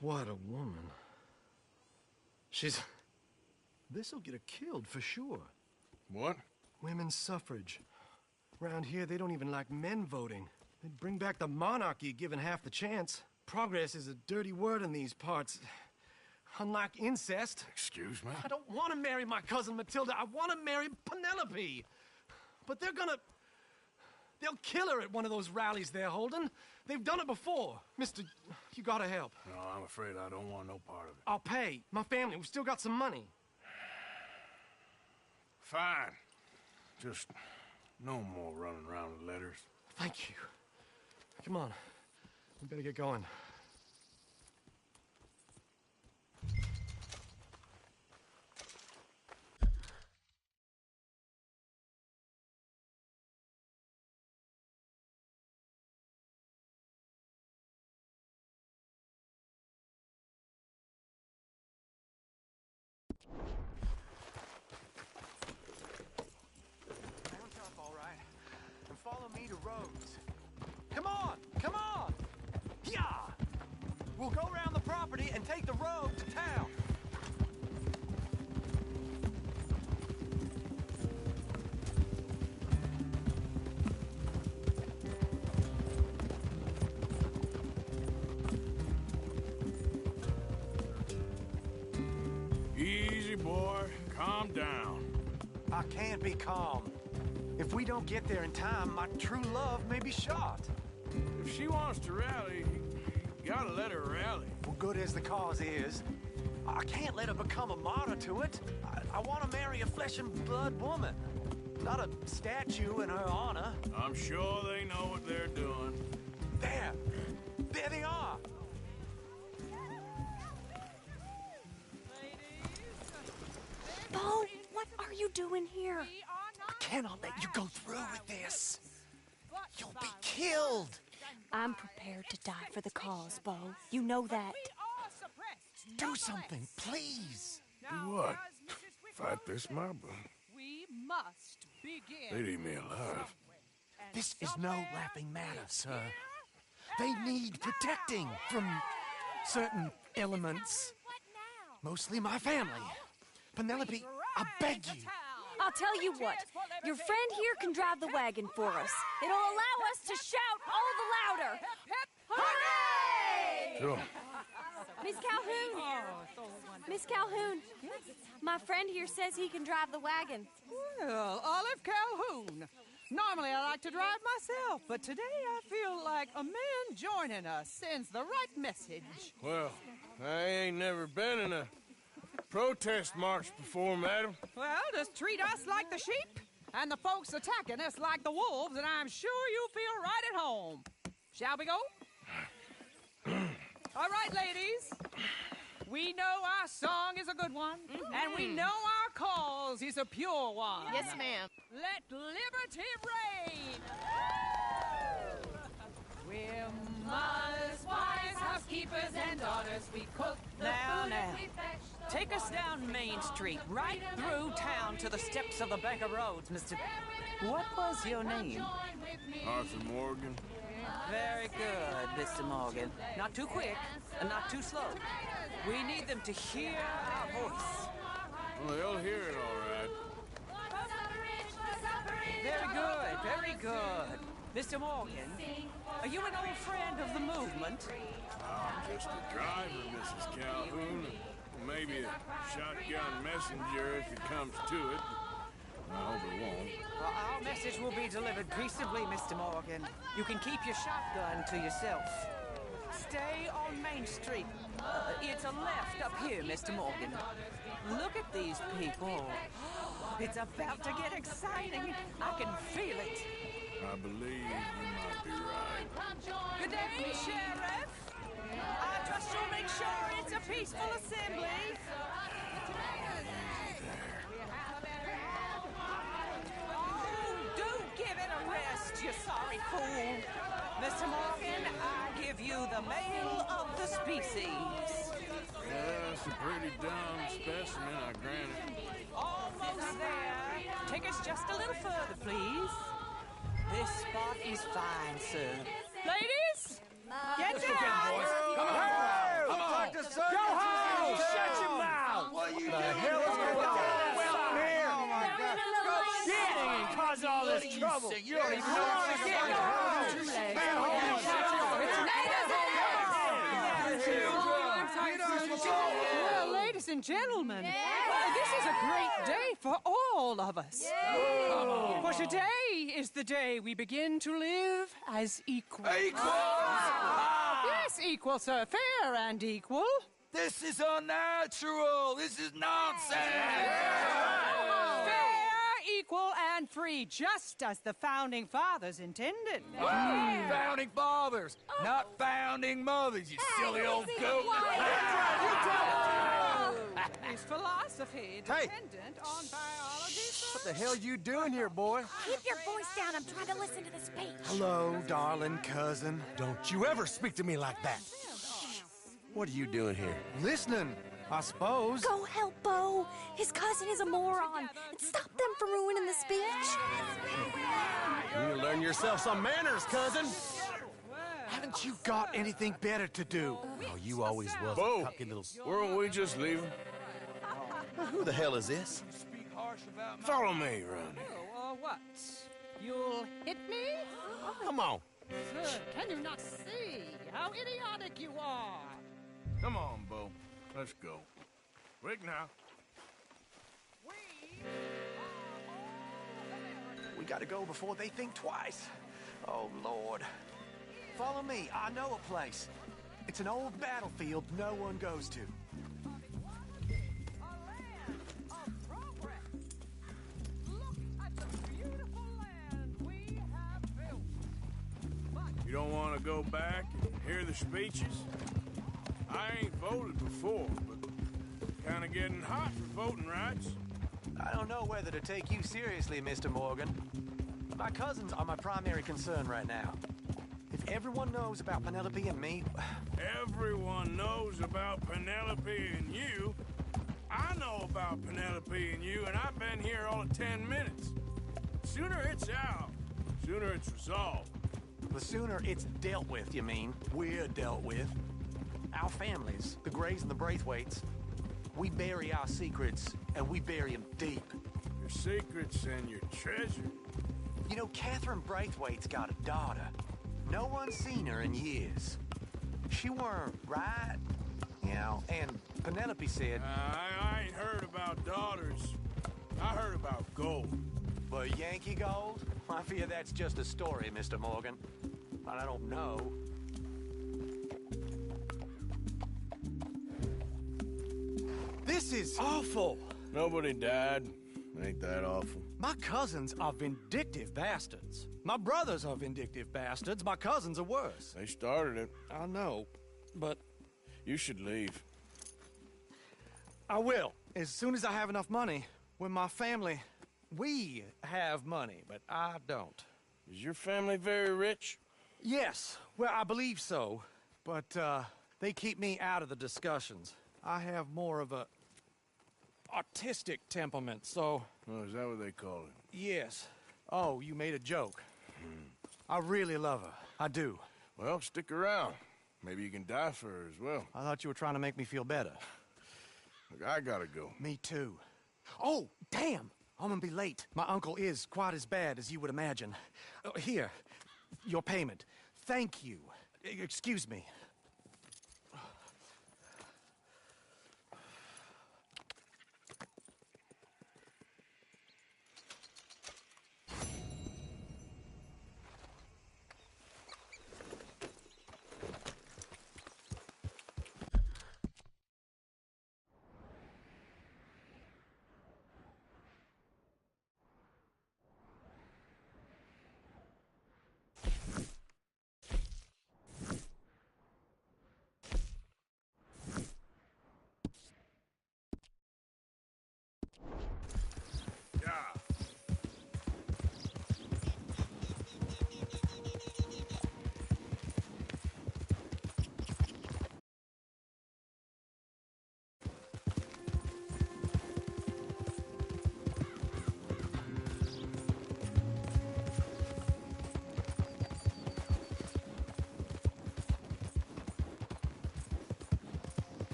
What a woman. She's... This'll get her killed for sure. What? Women's suffrage. Around here, they don't even like men voting. They'd bring back the monarchy given half the chance. Progress is a dirty word in these parts. Unlike incest. Excuse me? I don't want to marry my cousin Matilda. I want to marry Penelope. But they're gonna... They'll kill her at one of those rallies they're holding. They've done it before. Mister, you gotta help. No, I'm afraid I don't want no part of it. I'll pay. My family, we've still got some money. Fine. Just no more running around with letters. Thank you. Come on. We better get going. Follow me to Rhodes. Come on! Come on! Yeah! We'll go around the property and take the road to town. Easy, boy. Calm down. I can't be calm. If we don't get there in time, my true love may be shot. If she wants to rally, you gotta let her rally. Well, good as the cause is, I can't let her become a martyr to it. I want to marry a flesh and blood woman, not a statue in her honor. I'm sure they know what they're doing. There! There they are! Bo, what are you doing here? I cannot let you go through with this. You'll be killed. I'm prepared to die for the cause, Bo. You know that. Do something, please. Do what? Fight this mob? We must begin. They'd eat me alive. This is no laughing matter, sir. They need protecting from certain elements. Mostly my family. Penelope, I beg you. I'll tell you what. Your friend here can drive the wagon for us. It'll allow us to shout all the louder. Hooray! Sure. Miss Calhoun. Miss Calhoun. My friend here says he can drive the wagon. Well, Olive Calhoun. Normally I like to drive myself, but today I feel like a man joining us sends the right message. Well, I ain't never been in a protest march before, madam. Well, just treat us like the sheep, and the folks attacking us like the wolves, and I'm sure you'll feel right at home. Shall we go? All right, ladies. We know our song is a good one, and we know our cause is a pure one. Yes, ma'am. Let liberty reign! We're mothers, wives, housekeepers, and daughters. We cook the food and we fetch the take us down Main Street, right through town to the steps of the Bank of Rhodes, Mr. What was your name? Arthur Morgan. Very good, Mr. Morgan. Not too quick, and not too slow. We need them to hear our voice. Well, they'll hear it all right. Very good, very good. Mr. Morgan, are you an old friend of the movement? I'm just a driver, Mrs. Calhoun. Maybe a shotgun messenger if it comes to it. I hope it won't. Well, our message will be delivered peaceably, Mr. Morgan. You can keep your shotgun to yourself. Stay on Main Street. It's a left up here, Mr. Morgan. Look at these people. It's about to get exciting. I can feel it. I believe you might be right. Good day, Sheriff. I trust you'll make sure it's a peaceful assembly. You sorry fool. Mr. Morgan, I give you the male of the species. Yeah, that's a pretty dumb specimen, I grant it. Almost there. Take us just a little further, please. This spot is fine, sir. Ladies, get down! Come on! Come on! Go home! Shut your mouth! What are you doing? Hell is going on here? Oh my God! Get and cause all this trouble! You don't even know what's going on! Well, ladies and gentlemen, this is a great day for all of us. For today is the day we begin to live as equals. Yes, equal, sir. Fair and equal. This is unnatural! This is nonsense! Fair, equal, and free, just as the Founding Fathers intended. Founding Fathers, not founding mothers, you silly old goat! Is philosophy dependent on biology? What the hell you doing here, boy? Keep your voice down. I'm trying to listen to the speech. Hello, darling cousin. Don't you ever speak to me like that. What are you doing here? Listening, I suppose. Go help Bo. His cousin is a moron. And stop them from ruining the speech. You need to learn yourself some manners, cousin. Haven't you got anything better to do? Oh, you always was Bo, a cocky little... weren't we just leaving? Who the hell is this? Follow me around here. What? You'll hit me? Come on. Sir, can you not see how idiotic you are? Come on, Bo. Let's go. Quick now. We gotta go before they think twice. Oh, Lord. Follow me. I know a place. It's an old battlefield no one goes to. You don't want to go back and hear the speeches? I ain't voted before, but kind of getting hot for voting rights. I don't know whether to take you seriously, Mr. Morgan. My cousins are my primary concern right now. If everyone knows about Penelope and me... Everyone knows about Penelope and you. I know about Penelope and you, and I've been here all of 10 minutes. Sooner it's out, sooner it's resolved. The sooner it's dealt with, you mean? We're dealt with. Our families, the Grays and the Braithwaites, we bury our secrets, and we bury them deep. Your secrets and your treasure. You know, Catherine Braithwaite's got a daughter. No one's seen her in years. She weren't right, you know, and Penelope said... I ain't heard about daughters. I heard about gold. But Yankee gold? I fear that's just a story, Mr. Morgan. But I don't know. This is awful. Nobody died. Ain't that awful? My cousins are vindictive bastards. My brothers are vindictive bastards. My cousins are worse. They started it. I know, but You should leave. I will. As soon as I have enough money. When my family... We have money, but I don't. Is your family very rich? Yes. Well, I believe so. But, they keep me out of the discussions. I have more of a... artistic temperament, so... Oh, is that what they call it? Yes. Oh, you made a joke. I really love her. I do. Well, stick around. Maybe you can die for her as well. I thought you were trying to make me feel better. Look, I gotta go. Me too. Oh, damn! I'm gonna be late. My uncle is quite as bad as you would imagine. Here, your payment. Thank you. Excuse me.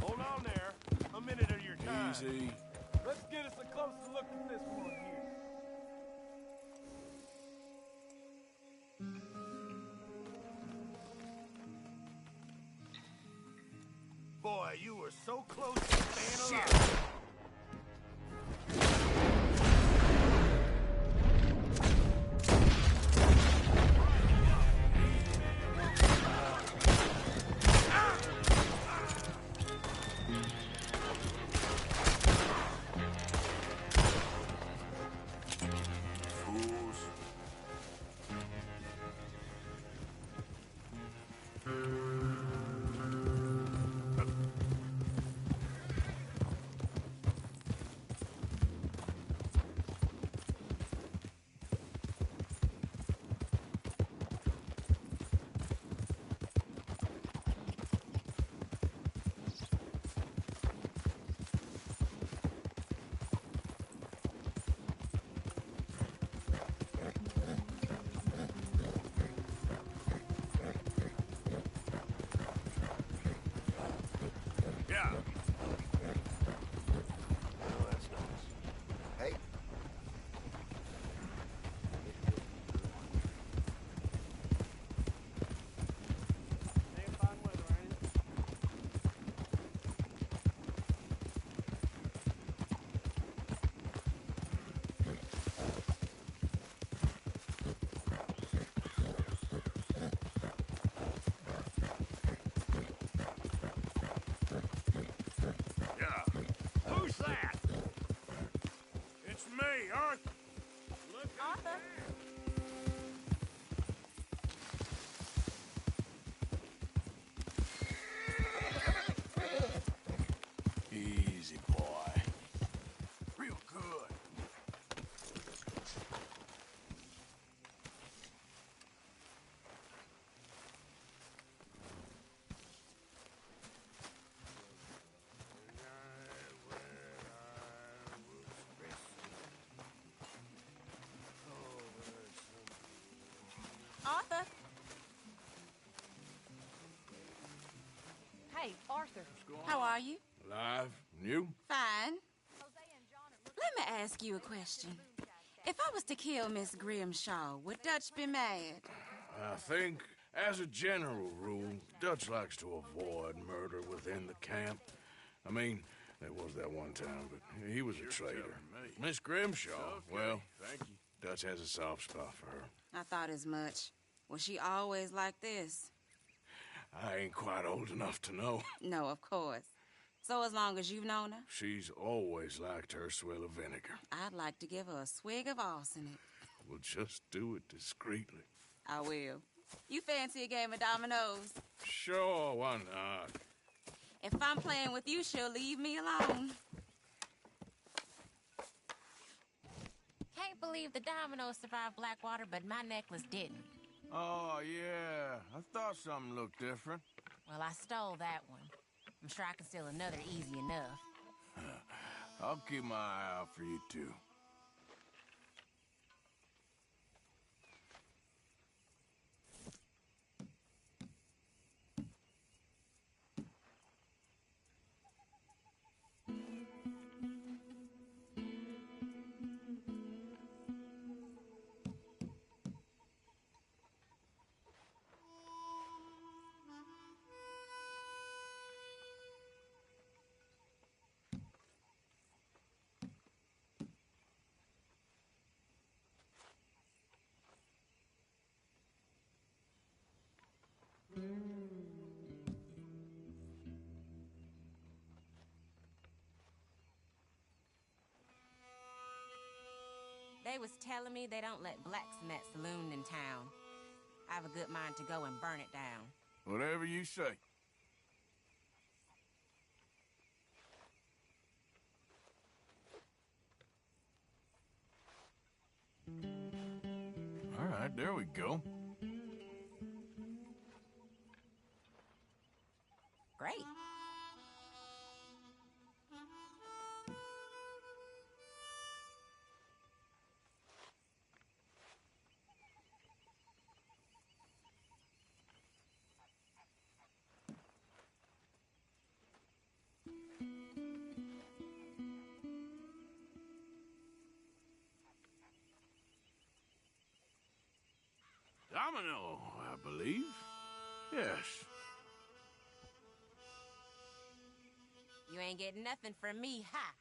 Hold on there. A minute of your time. Easy. Let's get us a closer look at this one here. Boy, you were so close to staying alive. Who's that? It's me, Arthur. Look Arthur. Easy, boy. Real good. Arthur. Hey, Arthur. How are you? Alive? And you? Fine. Let me ask you a question. If I was to kill Miss Grimshaw, would Dutch be mad? I think, as a general rule, Dutch likes to avoid murder within the camp. I mean, there was that one time, but he was a traitor. Miss Grimshaw, well, Thank you. Dutch has a soft spot for her. I thought as much. Was she always like this? I ain't quite old enough to know. No, of course. So as long as you've known her? She's always liked her swill of vinegar. I'd like to give her a swig of arsenic. We'll just do it discreetly. I will. You fancy a game of dominoes? Sure, why not? If I'm playing with you, she'll leave me alone. Can't believe the dominoes survived Blackwater, but my necklace didn't. Oh, yeah. I thought something looked different. Well, I stole that one. I'm sure I can steal another easy enough. I'll keep my eye out for you, too. They was telling me they don't let blacks in that saloon in town. I have a good mind to go and burn it down. Whatever you say. All right, there we go. Great. Domino, I believe. Yes. You ain't getting nothing from me, ha!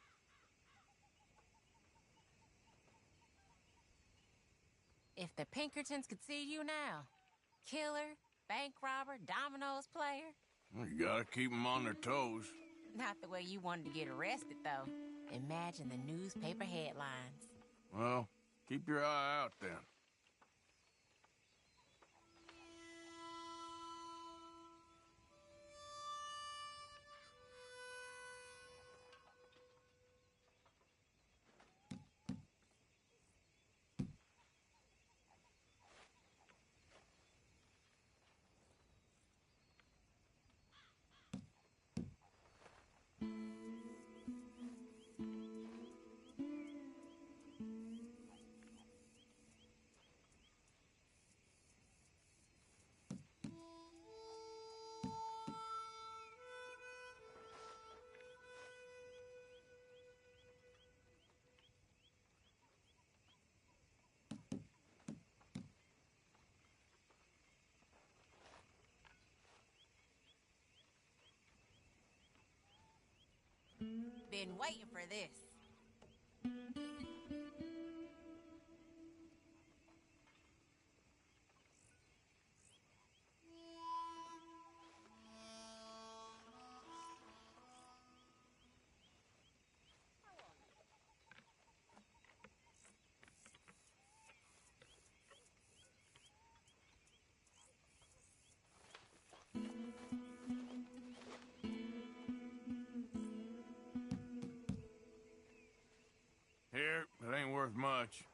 If the Pinkertons could see you now. Killer, bank robber, dominoes player. Well, you gotta keep them on their toes. Not the way you wanted to get arrested, though. Imagine the newspaper headlines. Well, keep your eye out then. Been waiting for this. Here, it ain't worth much.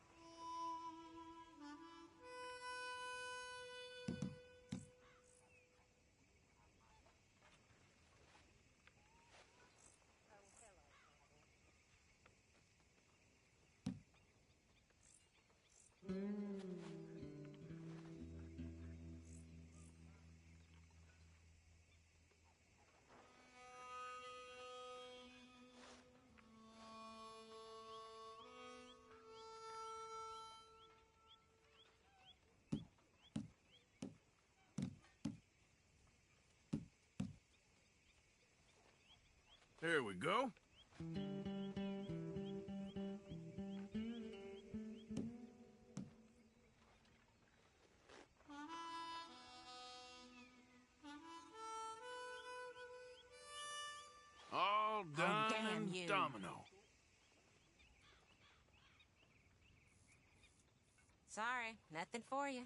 There we go. Domino. Sorry, nothing for you.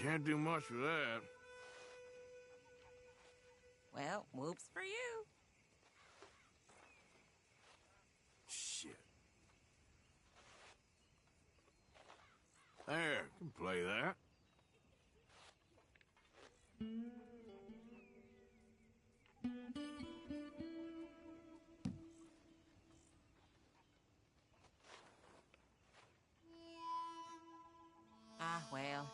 Can't do much with that. Well, whoops for you. Shit. There, can play that. Ah, well.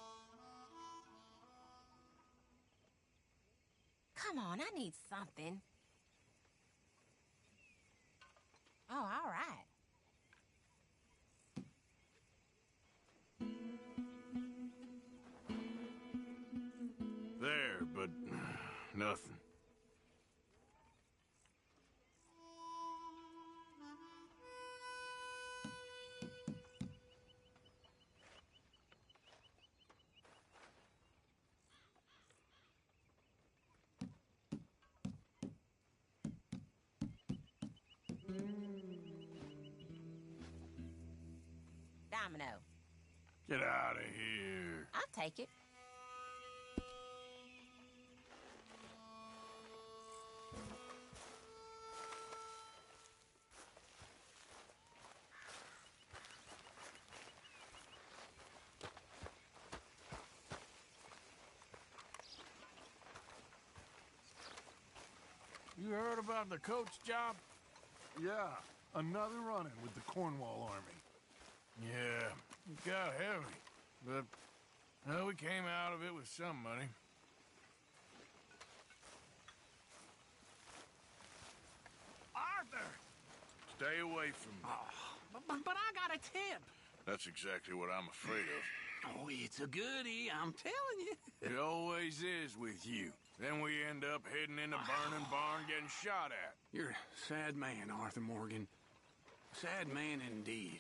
Come on, I need something. Oh, all right. There, but nothing. Domino. Get out of here. I'll take it. You heard about the coach job? Yeah, another run-in with the Cornwall Army. Yeah, it got heavy, but well, we came out of it with some money. Arthur! Stay away from me. But I got a tip. That's exactly what I'm afraid of. Oh, it's a goodie, I'm telling you. It always is with you. Then we end up heading in a burning barn getting shot at. You're a sad man, Arthur Morgan. Sad man indeed.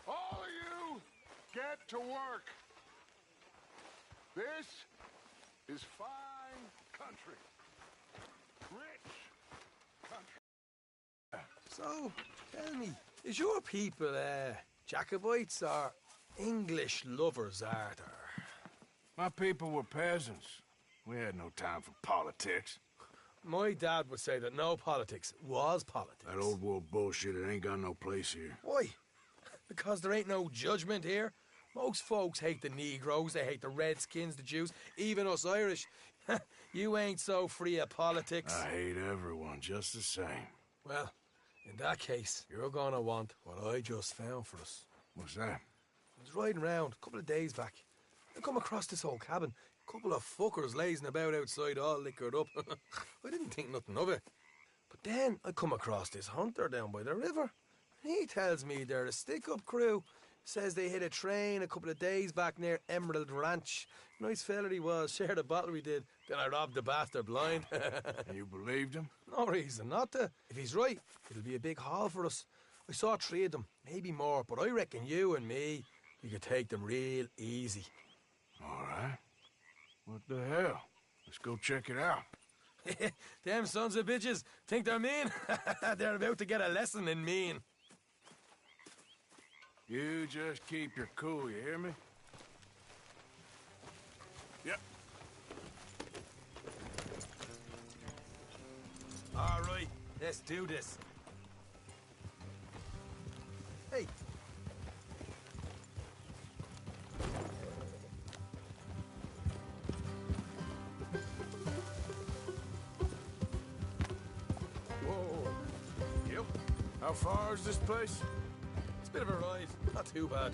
All of you, get to work. This is fine country. Rich country. So, tell me, is your people, Jacobites or English lovers, Arthur? My people were peasants. We had no time for politics. My dad would say that no politics was politics. That old world bullshit, it ain't got no place here. Why? Because there ain't no judgment here. Most folks hate the Negroes, they hate the Redskins, the Jews, even us Irish. You ain't so free of politics. I hate everyone just the same. Well, in that case, you're gonna want what I just found for us. What's that? I was riding around a couple of days back. I come across this old cabin. Couple of fuckers lazing about outside all liquored up. I didn't think nothing of it. But then I come across this hunter down by the river. He tells me they're a stick-up crew. Says they hit a train a couple of days back near Emerald Ranch. Nice fella he was, shared a bottle we did. Then I robbed the bastard blind. You believed him? No reason not to. If he's right, it'll be a big haul for us. I saw 3 of them, maybe more, but I reckon you and me, we could take them real easy. All right. What the hell? Let's go check it out. Them sons of bitches think they're mean. They're about to get a lesson in mean. You just keep your cool, you hear me? Yep. All right, let's do this. Hey. Whoa. Yep. How far is this place? It's a bit of a ride, not too bad.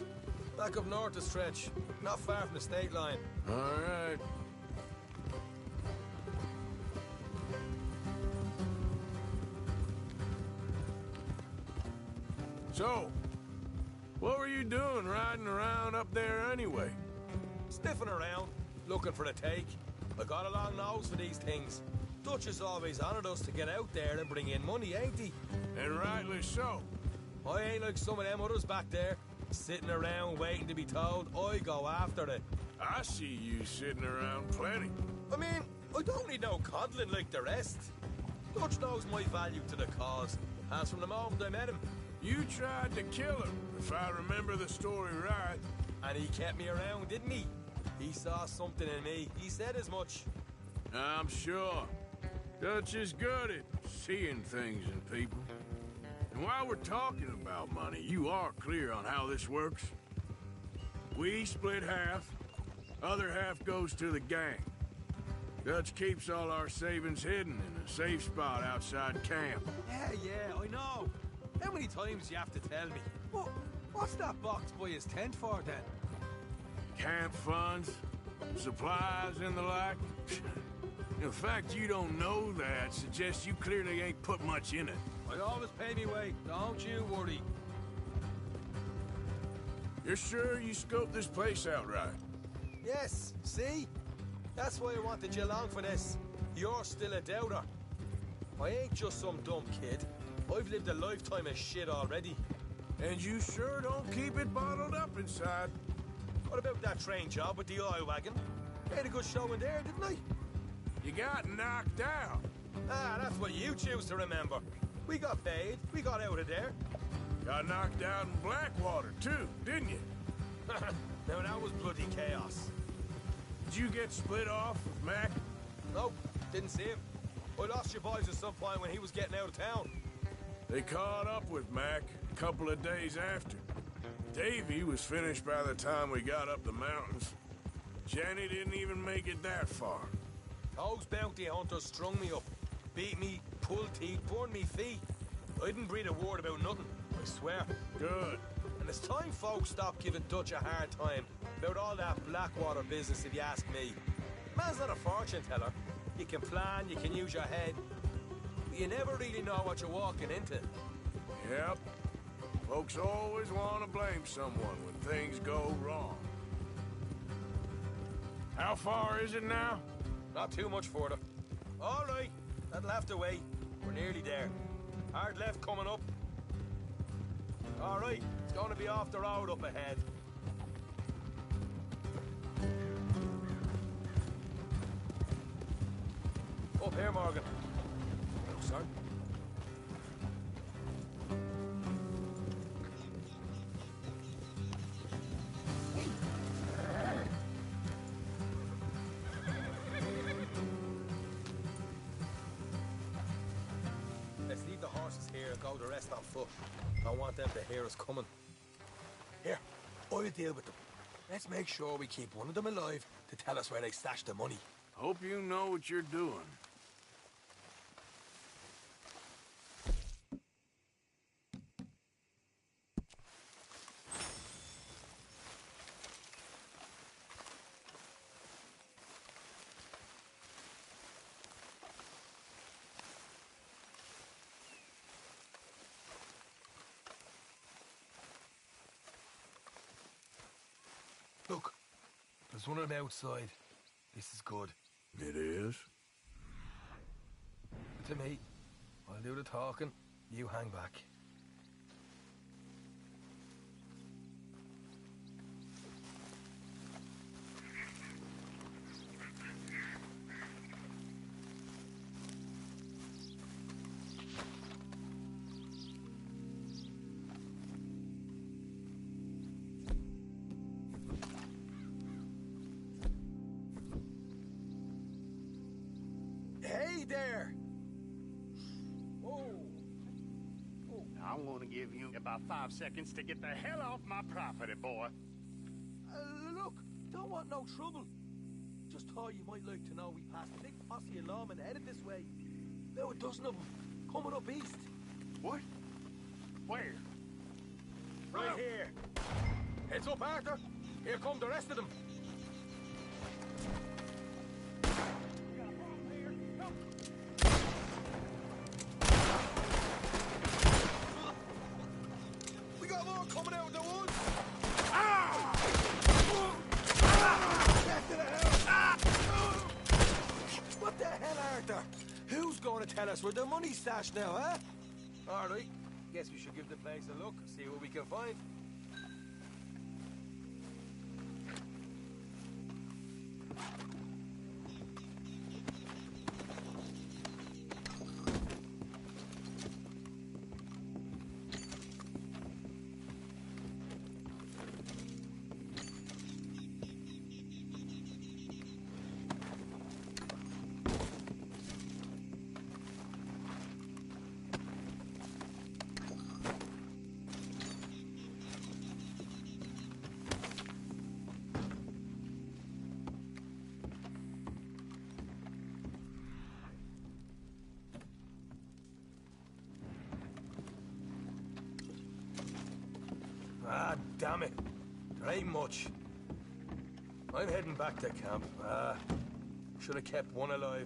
Back up north a stretch, not far from the state line. All right. So, what were you doing riding around up there anyway? Sniffing around, looking for a take. I got a long nose for these things. Dutch has always honoured us to get out there and bring in money, ain't he? And rightly so. I ain't like some of them others back there, sitting around waiting to be told. I go after it. I see you sitting around plenty. I mean, I don't need no coddling like the rest. Dutch knows my value to the cause, as from the moment I met him. You tried to kill him, if I remember the story right. And he kept me around, didn't he? He saw something in me. He said as much. I'm sure. Dutch is good at seeing things in people. And while we're talking about money, you are clear on how this works? We split half, other half goes to the gang. Dutch keeps all our savings hidden in a safe spot outside camp. Yeah, I know. How many times do you have to tell me? What's that box by his tent for, then? Camp funds, supplies, and the like. The fact you don't know that suggests you clearly ain't put much in it. I always pay me way, don't you worry. You're sure you scoped this place out right? Yes, see? That's why I wanted you along for this. You're still a doubter. I ain't just some dumb kid. I've lived a lifetime of shit already. And you sure don't keep it bottled up inside. What about that train job with the oil wagon? Made a good show in there, didn't I? You got knocked out. Ah, that's what you choose to remember. We got paid. We got out of there. Got knocked out in Blackwater, too, didn't you? Now, that was bloody chaos. Did you get split off with Mac? Nope, didn't see him. I lost your boys at some point when he was getting out of town. They caught up with Mac a couple of days after. Davy was finished by the time we got up the mountains. Jenny didn't even make it that far. Those bounty hunters strung me up. Beat me, pulled teeth, burned me feet. I didn't breathe a word about nothing, I swear. Good. And it's time folks stopped giving Dutch a hard time about all that Blackwater business, if you ask me. Man's not a fortune teller. You can plan, you can use your head. But you never really know what you're walking into. Yep. Folks always want to blame someone when things go wrong. How far is it now? Not too much further. All right, that'll have to wait. We're nearly there. Hard left coming up. All right, it's going to be off the road up ahead. Up here, Morgan. Oh, sorry. Let's leave the horses here and go the rest on foot. I want them to hear us coming. Here, I'll deal with them. Let's make sure we keep one of them alive to tell us where they stashed the money. Hope you know what you're doing. There's one on the outside. This is good. It is? To me. I'll do the talking. You hang back. Hey there! I'm gonna give you about 5 seconds to get the hell off my property, boy. Look, don't want no trouble. Just thought you might like to know we passed a big posse of lawmen headed this way. About a dozen of them, coming up east. What? Where? Right here. Heads up, Arthur. Here come the rest of them. We got more coming out of the woods. Back to the house. What the hell, Arthur? Who's going to tell us where the money's stashed now, huh? All right. Guess we should give the place a look, see what we can find. Ah, damn it. There ain't much. I'm heading back to camp. Should have kept one alive.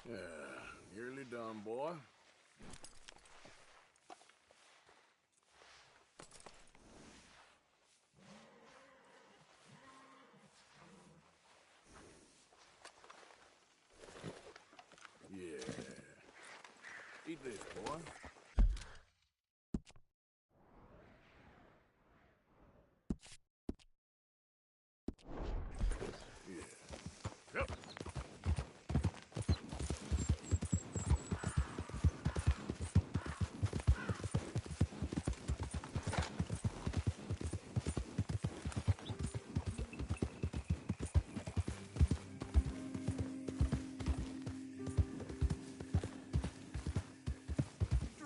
Yeah, nearly done, boy. Yeah. Eat this, boy. Yeah. Yep.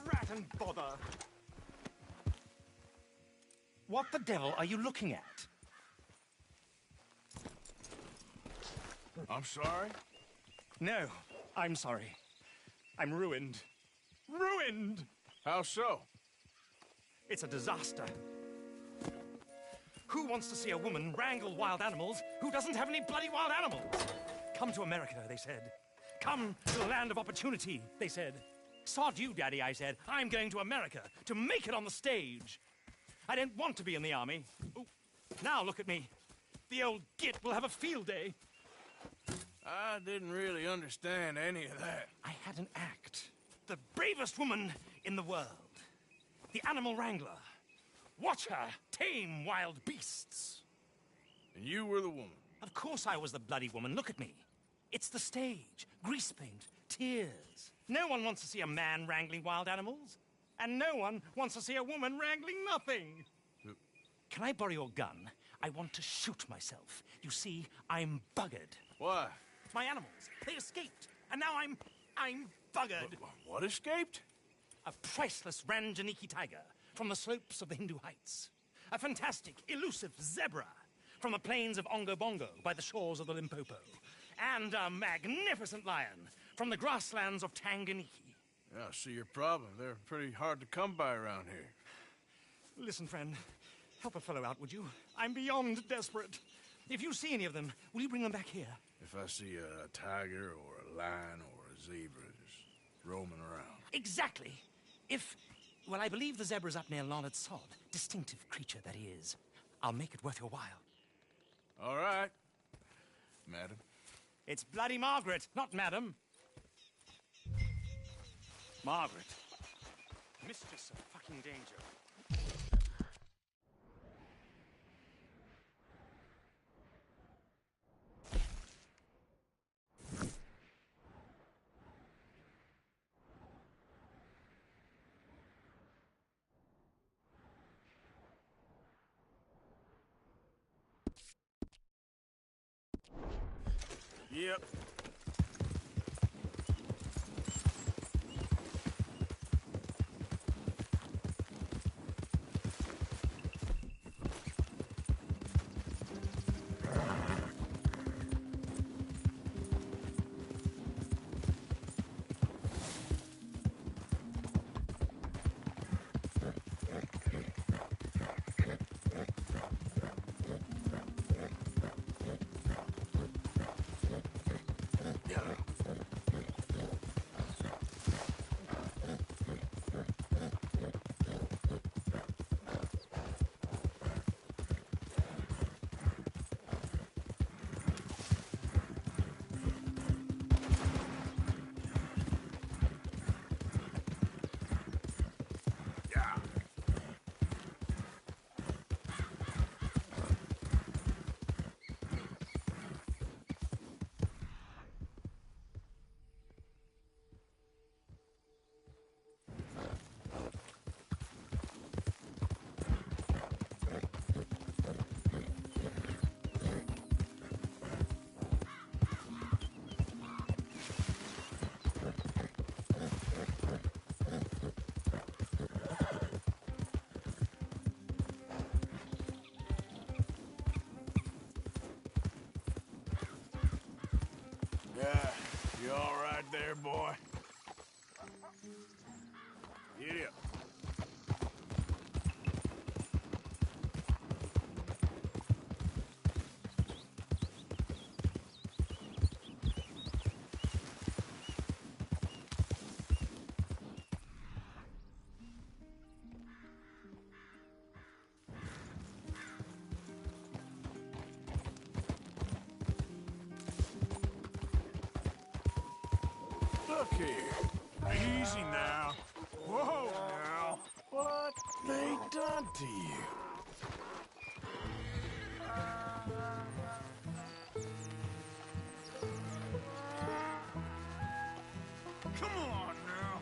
Drat and bother! What the devil are you looking at? I'm sorry? No, I'm sorry. I'm ruined. Ruined! How so? It's a disaster. Who wants to see a woman wrangle wild animals who doesn't have any bloody wild animals? Come to America, they said. Come to the land of opportunity, they said. Sod you, Daddy, I said. I'm going to America to make it on the stage. I don't want to be in the army. Ooh, now look at me. The old git will have a field day. I didn't really understand any of that. I had an act. The bravest woman in the world. The animal wrangler. Watch her tame wild beasts. And you were the woman? Of course I was the bloody woman. Look at me. It's the stage. Grease paint. Tears. No one wants to see a man wrangling wild animals. And no one wants to see a woman wrangling nothing. Can I borrow your gun? I want to shoot myself. You see, I'm buggered. Why? My animals. They escaped. And now I'm buggered. What escaped? A priceless Ranjaniki tiger from the slopes of the Hindu Heights. A fantastic, elusive zebra from the plains of Ongo Bongo by the shores of the Limpopo. And a magnificent lion from the grasslands of Tanganyika. Yeah, I see your problem. They're pretty hard to come by around here. Listen, friend. Help a fellow out, would you? I'm beyond desperate. If you see any of them, will you bring them back here? If I see a tiger or a lion or a zebra just roaming around. Exactly. Well, I believe the zebra's up near Larned Sod. Distinctive creature that he is. I'll make it worth your while. All right, madam. It's bloody Margaret, not madam. Margaret. Mistress of fucking danger. Yep. Yeah, you all right there, boy? Get up. Look here. Easy now. Whoa now. What they done to you? Come on now.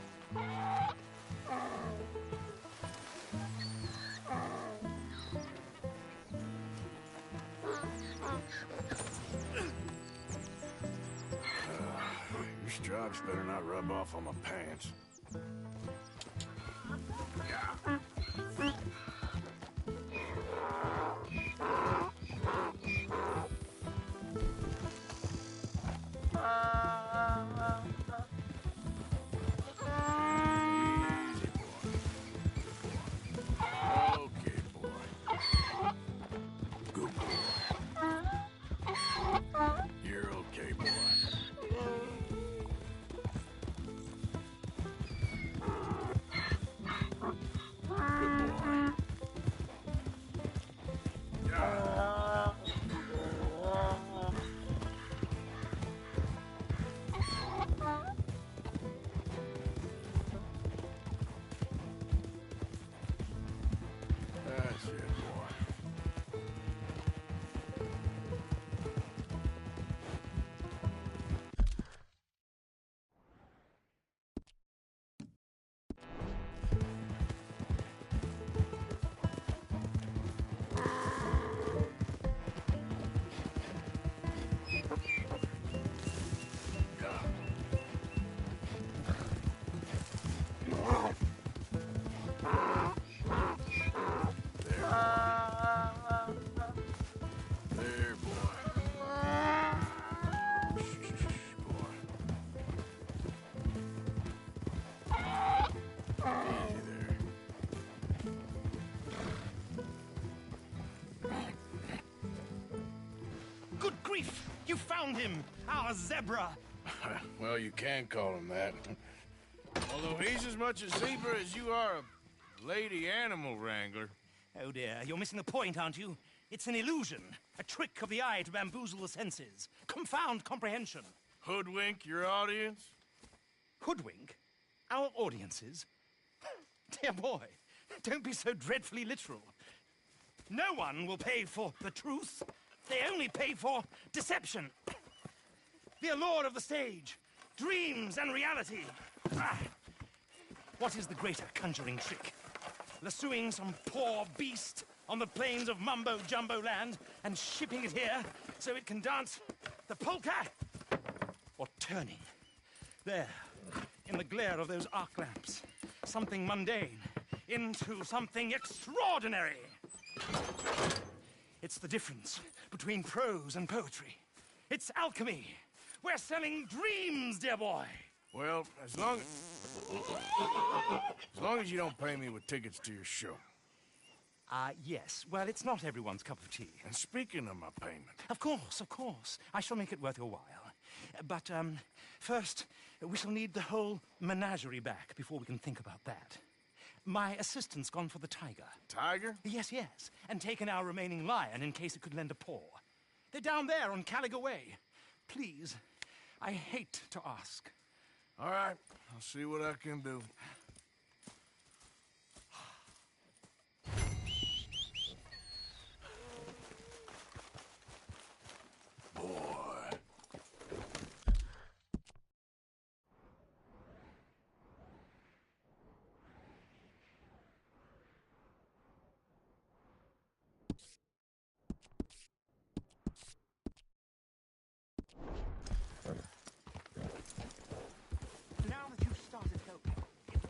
Your stripes better not rub off on my pants. Okay, boy. Good boy. You're okay, boy. That's it, boy. There, boy. Shh, boy. Easy there. Good grief! You found him! Our zebra! Well, you can call him that. Although he's as much a zebra as you are a lady animal wrangler. Oh dear, you're missing the point, aren't you? It's an illusion, a trick of the eye to bamboozle the senses, confound comprehension. Hoodwink your audience? Hoodwink? Our audiences? Dear boy, don't be so dreadfully literal. No one will pay for the truth. They only pay for deception. The allure of the stage, dreams and reality. Ah. What is the greater conjuring trick? Lassoing some poor beast on the plains of mumbo-jumbo land and shipping it here so it can dance the polka? Or turning, there, in the glare of those arc lamps, something mundane into something extraordinary? It's the difference between prose and poetry. It's alchemy. We're selling dreams, dear boy. Well, as long as you don't pay me with tickets to your show. Yes. Well, it's not everyone's cup of tea. And speaking of my payment... Of course, of course. I shall make it worth your while. But, first, we shall need the whole menagerie back before we can think about that. My assistant's gone for the tiger. Tiger? Yes, yes. And taken our remaining lion in case it could lend a paw. They're down there on Caliga Way. Please, I hate to ask. All right, I'll see what I can do. Boy. Now that you've started helping, it's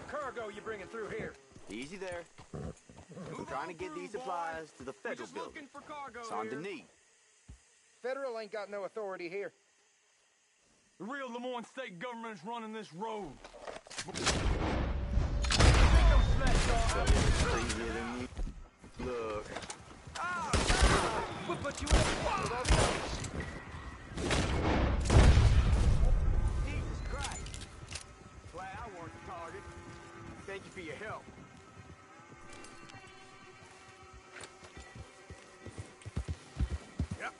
cargo you bringing through here? Easy there. We're trying to get these supplies to the federal building. Saint Denis. Federal ain't got no authority here. The real Lemoyne state government's running this road. Look. We'll put you in with all the others. Jesus Christ. Glad I weren't the target. Thank you for your help. Yep.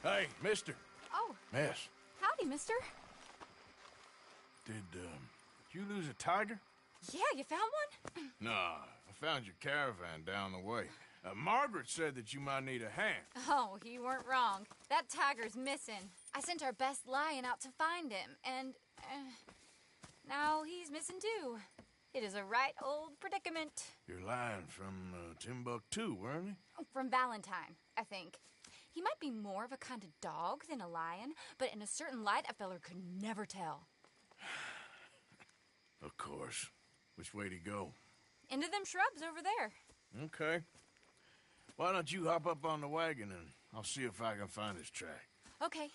Hey, mister. Oh. Miss, Howdy, mister. did you lose a tiger? Yeah, you found one? Nah, I found your caravan down the way. Margaret said that you might need a hand. Oh, you weren't wrong. That tiger's missing. I sent our best lion out to find him, and now he's missing too. It is a right old predicament. Your lion from Timbuktu, weren't he? From Valentine, I think. He might be more of a kind of dog than a lion, but in a certain light, a feller could never tell. Of course. Which way to go? Into them shrubs over there. Okay. Why don't you hop up on the wagon and I'll see if I can find his track. Okay.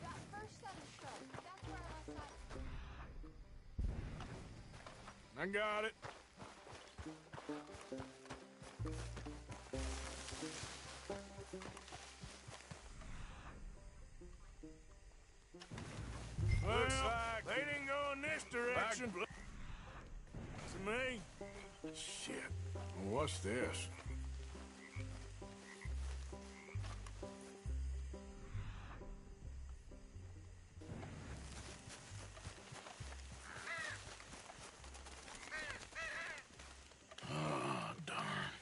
That first set of shrubs, that's where I last saw. I got it. Well, they didn't go in this direction. To me. Shit. What's this? Oh, darn.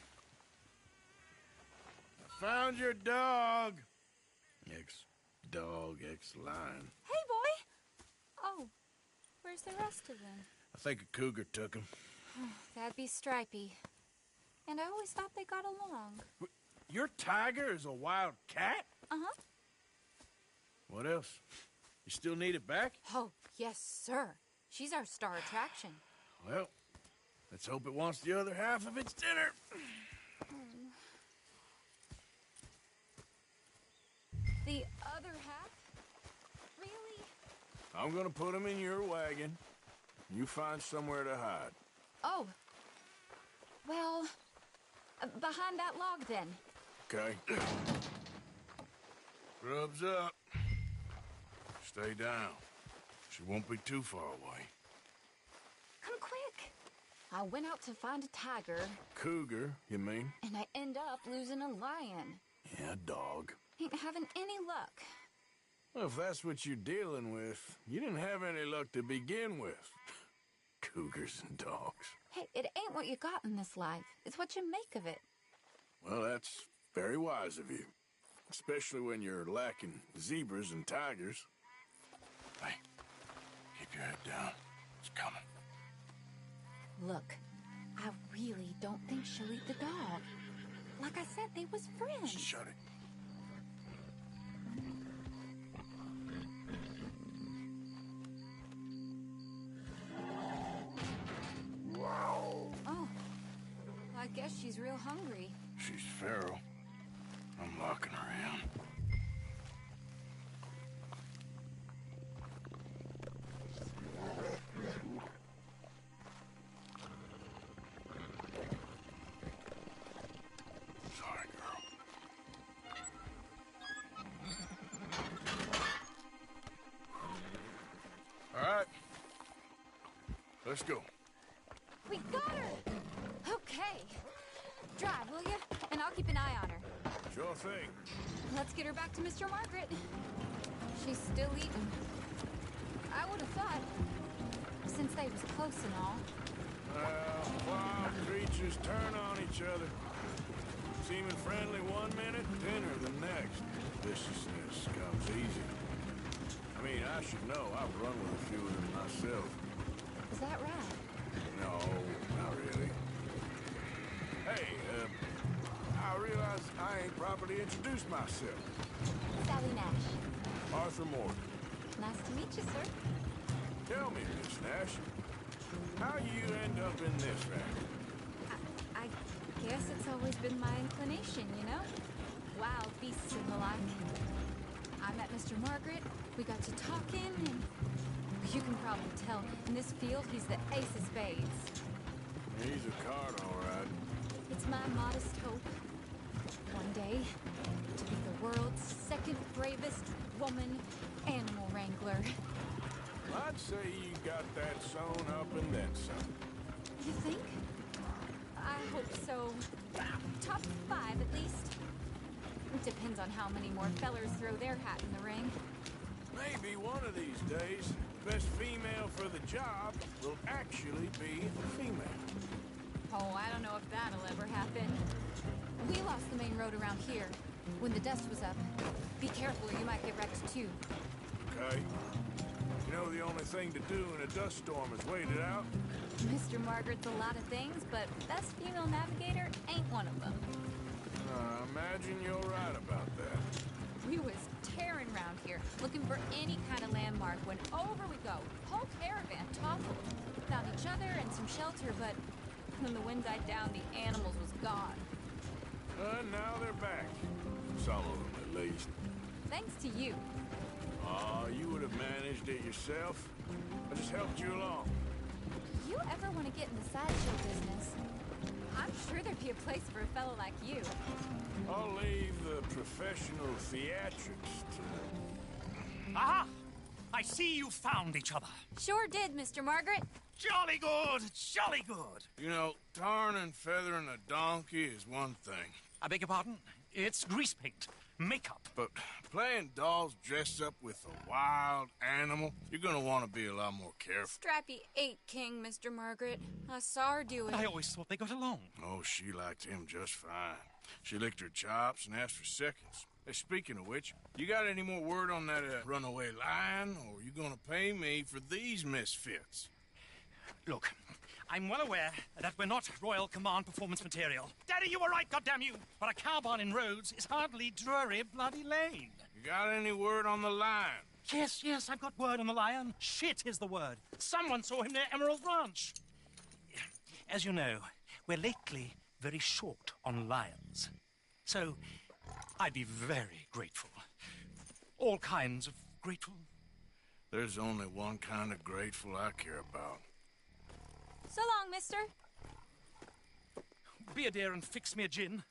I found your dog. Ex-dog, ex-lion. Hey, boy! Oh, where's the rest of them? I think a cougar took him. That'd be Stripey. And I always thought they got along. Your tiger is a wild cat? Uh-huh. What else? You still need it back? Oh, yes, sir. She's our star attraction. Well, let's hope it wants the other half of its dinner. The other half? Really? I'm gonna put him in your wagon. You find somewhere to hide. Oh. Well, behind that log, then. Okay. Grub's up. Stay down. She won't be too far away. Come quick. I went out to find a tiger. Cougar, you mean? And I end up losing a lion. Yeah, dog. Ain't having any luck. Well, if that's what you're dealing with, you didn't have any luck to begin with. Cougars and dogs. Hey, it ain't what you got in this life. It's what you make of it. Well, that's very wise of you. Especially when you're lacking zebras and tigers. Hey, keep your head down. It's coming. Look, I really don't think she'll eat the dog. Like I said, they was friends. Shut it. Oh, I guess she's real hungry. She's feral. I'm locking her in. Sorry, girl. All right. Let's go. We got her! Okay. Drive, will you? And I'll keep an eye on her. Sure thing. Let's get her back to Mr. Margaret. She's still eating. would have thought, since they was close and all. Wild creatures turn on each other. Seeming friendly one minute, dinner the next. Viciousness comes easy. I mean, I should know. I've run with a few of them myself. Is that right? No, not really. Hey, I realize I ain't properly introduced myself. Sally Nash. Arthur Morgan. Nice to meet you, sir. Tell me, Miss Nash, how you end up in this racket? I guess it's always been my inclination, you know? Wild beasts and the like. I met Mr. Margaret, we got to talking, and you can probably tell, in this field, he's the ace of spades. He's a card, all right. It's my modest hope, one day, to be the world's second bravest woman animal wrangler. I'd say you got that sewn up and then some. You think? I hope so. Top 5, at least. It depends on how many more fellers throw their hat in the ring. Maybe one of these days, the best female for the job will actually be a female. Oh, I don't know if that'll ever happen. We lost the main road around here when the dust was up. Be careful or you might get wrecked too. Okay. You know the only thing to do in a dust storm is wait it out? Mr. Margaret's a lot of things, but best female navigator ain't one of them. I imagine you're right about that. We was tearing around here, looking for any kind of landmark when over we go. Whole caravan toppled. Found each other and some shelter, but when the wind died down, the animals was gone. Now they're back. Some of them, at least. Thanks to you. You would have managed it yourself. I just helped you along. You ever want to get in the sideshow business? I'm sure there'd be a place for a fellow like you. I'll leave the professional theatrics to... Aha! I see you found each other. Sure did, Mr. Margaret. Jolly good, jolly good. You know, tarring and feathering a donkey is one thing. I beg your pardon? It's grease paint, makeup. But playing dolls dressed up with a wild animal, you're gonna want to be a lot more careful. Strappy ain't king, Mr. Margaret. I saw her do it. I always thought they got along. Oh, she liked him just fine. She licked her chops and asked for seconds. Hey, speaking of which, you got any more word on that runaway lion, or you gonna pay me for these misfits? Look, I'm well aware that we're not Royal Command performance material. Daddy, you were right, goddamn you! But a cow barn in Rhodes is hardly Drury Bloody Lane. You got any word on the lion? Yes, I've got word on the lion. Shit is the word. Someone saw him near Emerald Ranch. As you know, we're lately very short on lions. So, I'd be very grateful. All kinds of grateful. There's only one kind of grateful I care about. So long, mister. Be a dear and fix me a gin.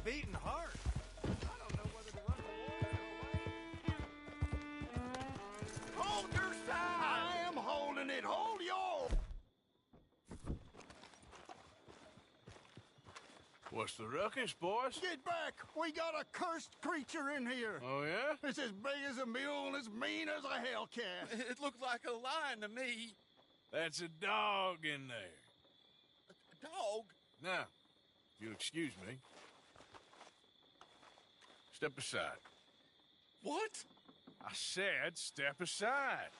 Beating heart. I don't know whether to run the war or away. Hold your side! I am holding it. Hold yours! What's the ruckus, boys? Get back! We got a cursed creature in here. Oh, yeah? It's as big as a mule and as mean as a hellcat. It looked like a lion to me. That's a dog in there. A dog? Now, if you'll excuse me. Step aside. What? I said step aside.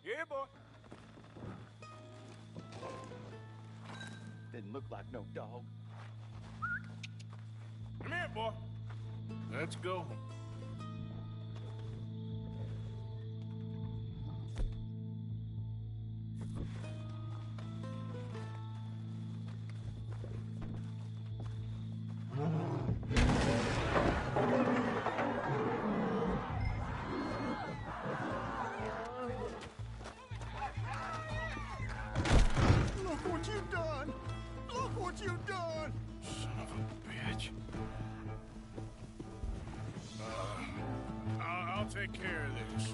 Yeah, boy. Didn't look like no dog. Come here, boy. Let's go. Look what you've done! Look what you've done! Son of a bitch. I'll take care of this.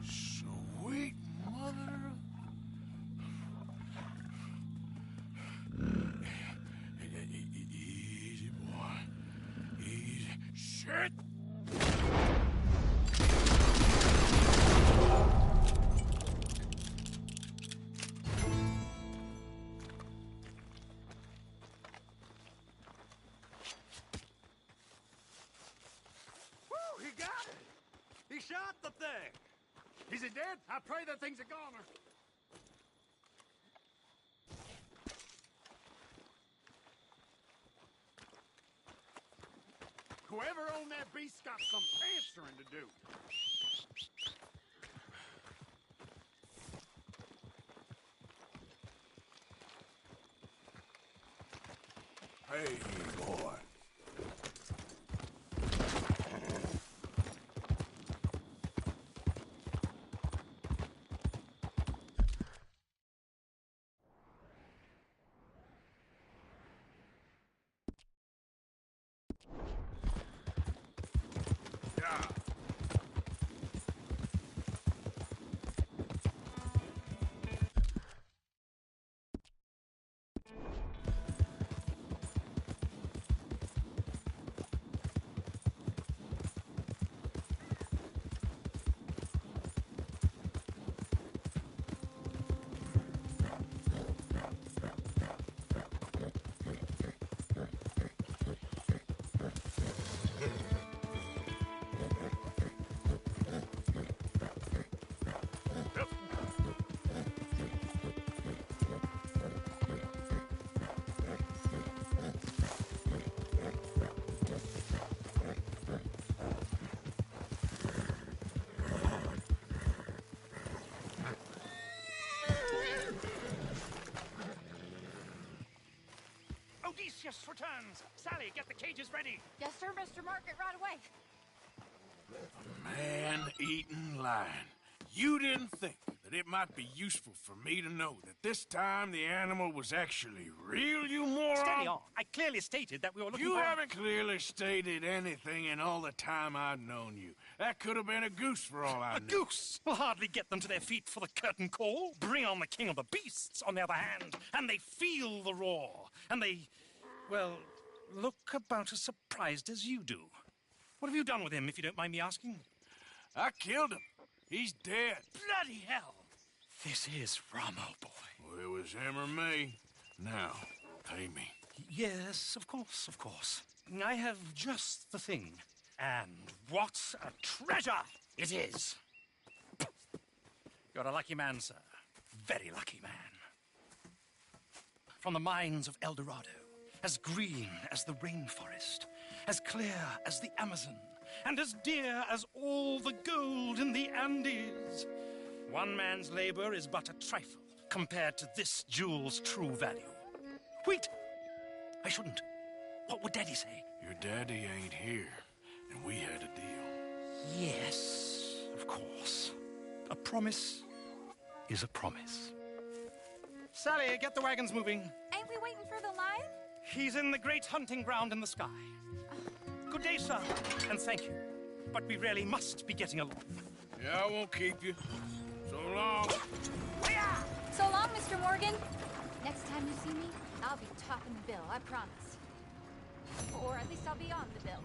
Sweet mother. Easy, boy. Easy. Shit! Woo, he got it! He shot the thing! Is he dead? I pray that thing's a goner. Whoever owned that beast's got some answering to do. Hey, boy. Yeah. Odysseus returns. Sally, get the cages ready. Yes, sir, Mr. Market, right away. Man-eating lion. You didn't think that it might be useful for me to know that this time the animal was actually real, you moron? Steady on. I clearly stated that we were looking You for... haven't clearly stated anything in all the time I've known you. That could have been a goose for all I A knew. goose will hardly get them to their feet for the curtain call. Bring on the king of the beasts, on the other hand, and they feel the roar. And they, well, look about as surprised as you do. What have you done with him, if you don't mind me asking? I killed him. He's dead. Bloody hell! This is Ramo, boy. Well, it was him or me. Now, pay me. Yes, of course, of course. I have just the thing. And what a treasure it is! You're a lucky man, sir. Very lucky man. From the mines of El Dorado, as green as the rainforest, as clear as the Amazon, and as dear as all the gold in the Andes. One man's labor is but a trifle compared to this jewel's true value. Wait! I shouldn't. What would Daddy say? Your daddy ain't here, and we had a deal. Yes, of course. A promise is a promise. Sally, get the wagons moving. Ain't we waiting for the lion? He's in the great hunting ground in the sky. Good day, sir, and thank you. But we really must be getting along. Yeah, I won't keep you. So long. So long, Mr. Morgan. Next time you see me, I'll be topping the bill, I promise. Or at least I'll be on the bill.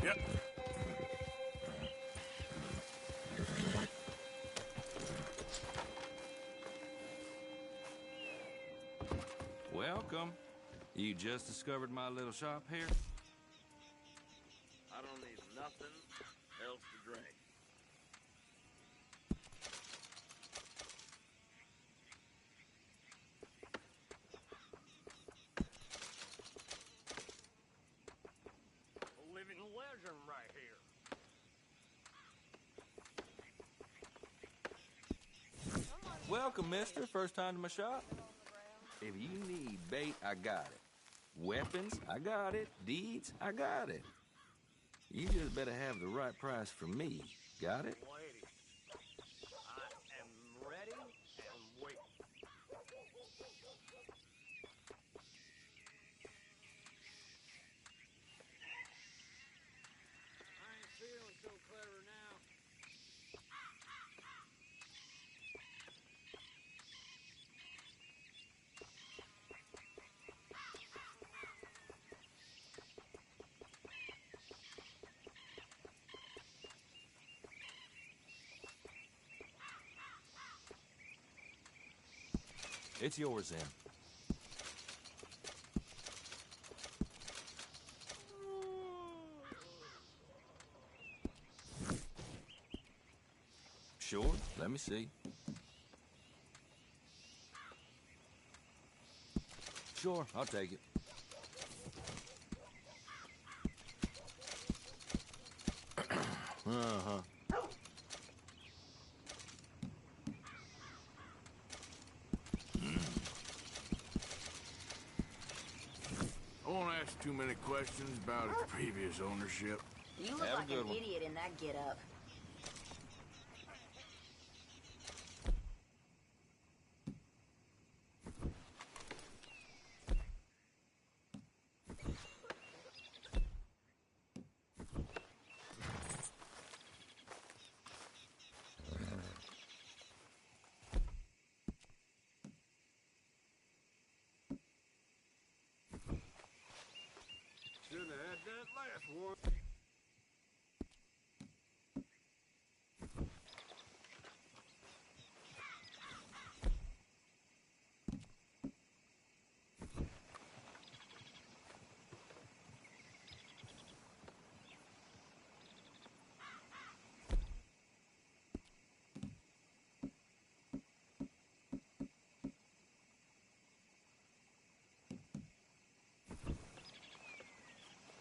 Yep. Welcome. You just discovered my little shop here? I don't need nothing else to drink. A living legend right here. Welcome, mister. First time to my shop? If you need bait, I got it. Weapons, I got it. Deeds, I got it. You just better have the right price for me. Got it? Lady, I am ready and waiting. I ain't feeling so clever now. It's yours, then. Sure, let me see. Sure, I'll take it. Uh-huh. I won't ask too many questions about its previous ownership. You look Have a like good an one. idiot in that getup. Shouldn't have had that last one.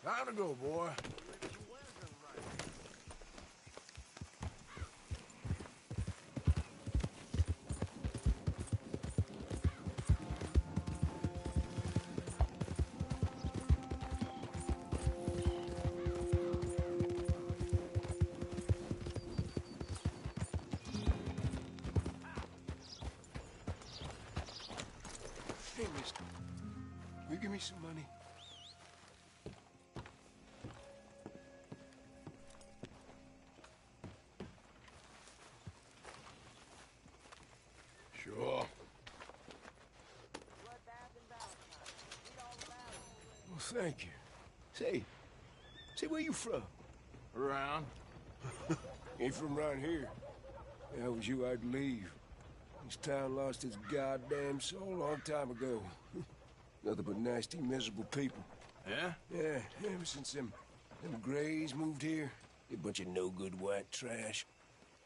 Time to go, boy. Hey, mister. Will you give me some money? Sure. Well, thank you. Say, where you from? Around. Ain't from around here. If I was you, I'd leave. This town lost its goddamn soul a long time ago. Nothing but nasty, miserable people. Yeah? Yeah, ever since them Grays moved here, they a bunch of no-good white trash.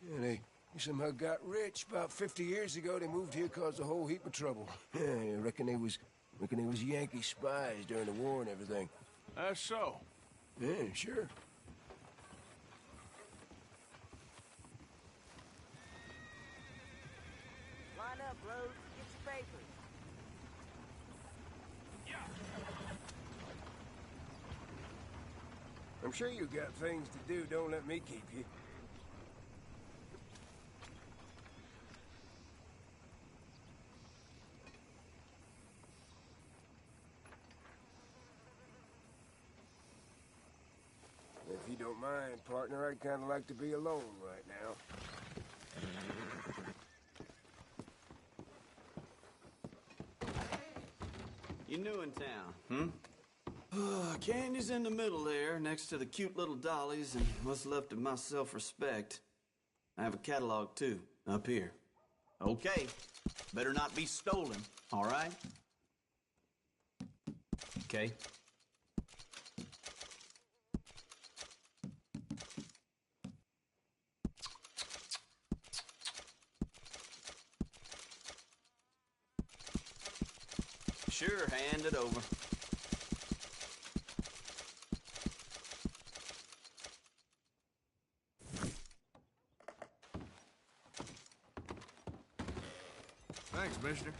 Yeah, they somehow got rich. About 50 years ago, they moved here, caused a whole heap of trouble. Yeah, I reckon they was Yankee spies during the war and everything. That's so. Yeah, sure. Line up, Rose. Get your papers. I'm sure you got things to do. Don't let me keep you. If you don't mind, partner, I'd kind of like to be alone right now. You new in town, hmm? Candy's in the middle there, next to the cute little dollies and what's left of my self-respect. I have a catalog, too, up here. Okay. Better not be stolen, all right? Okay. Sure, hand it over. Thanks, mister.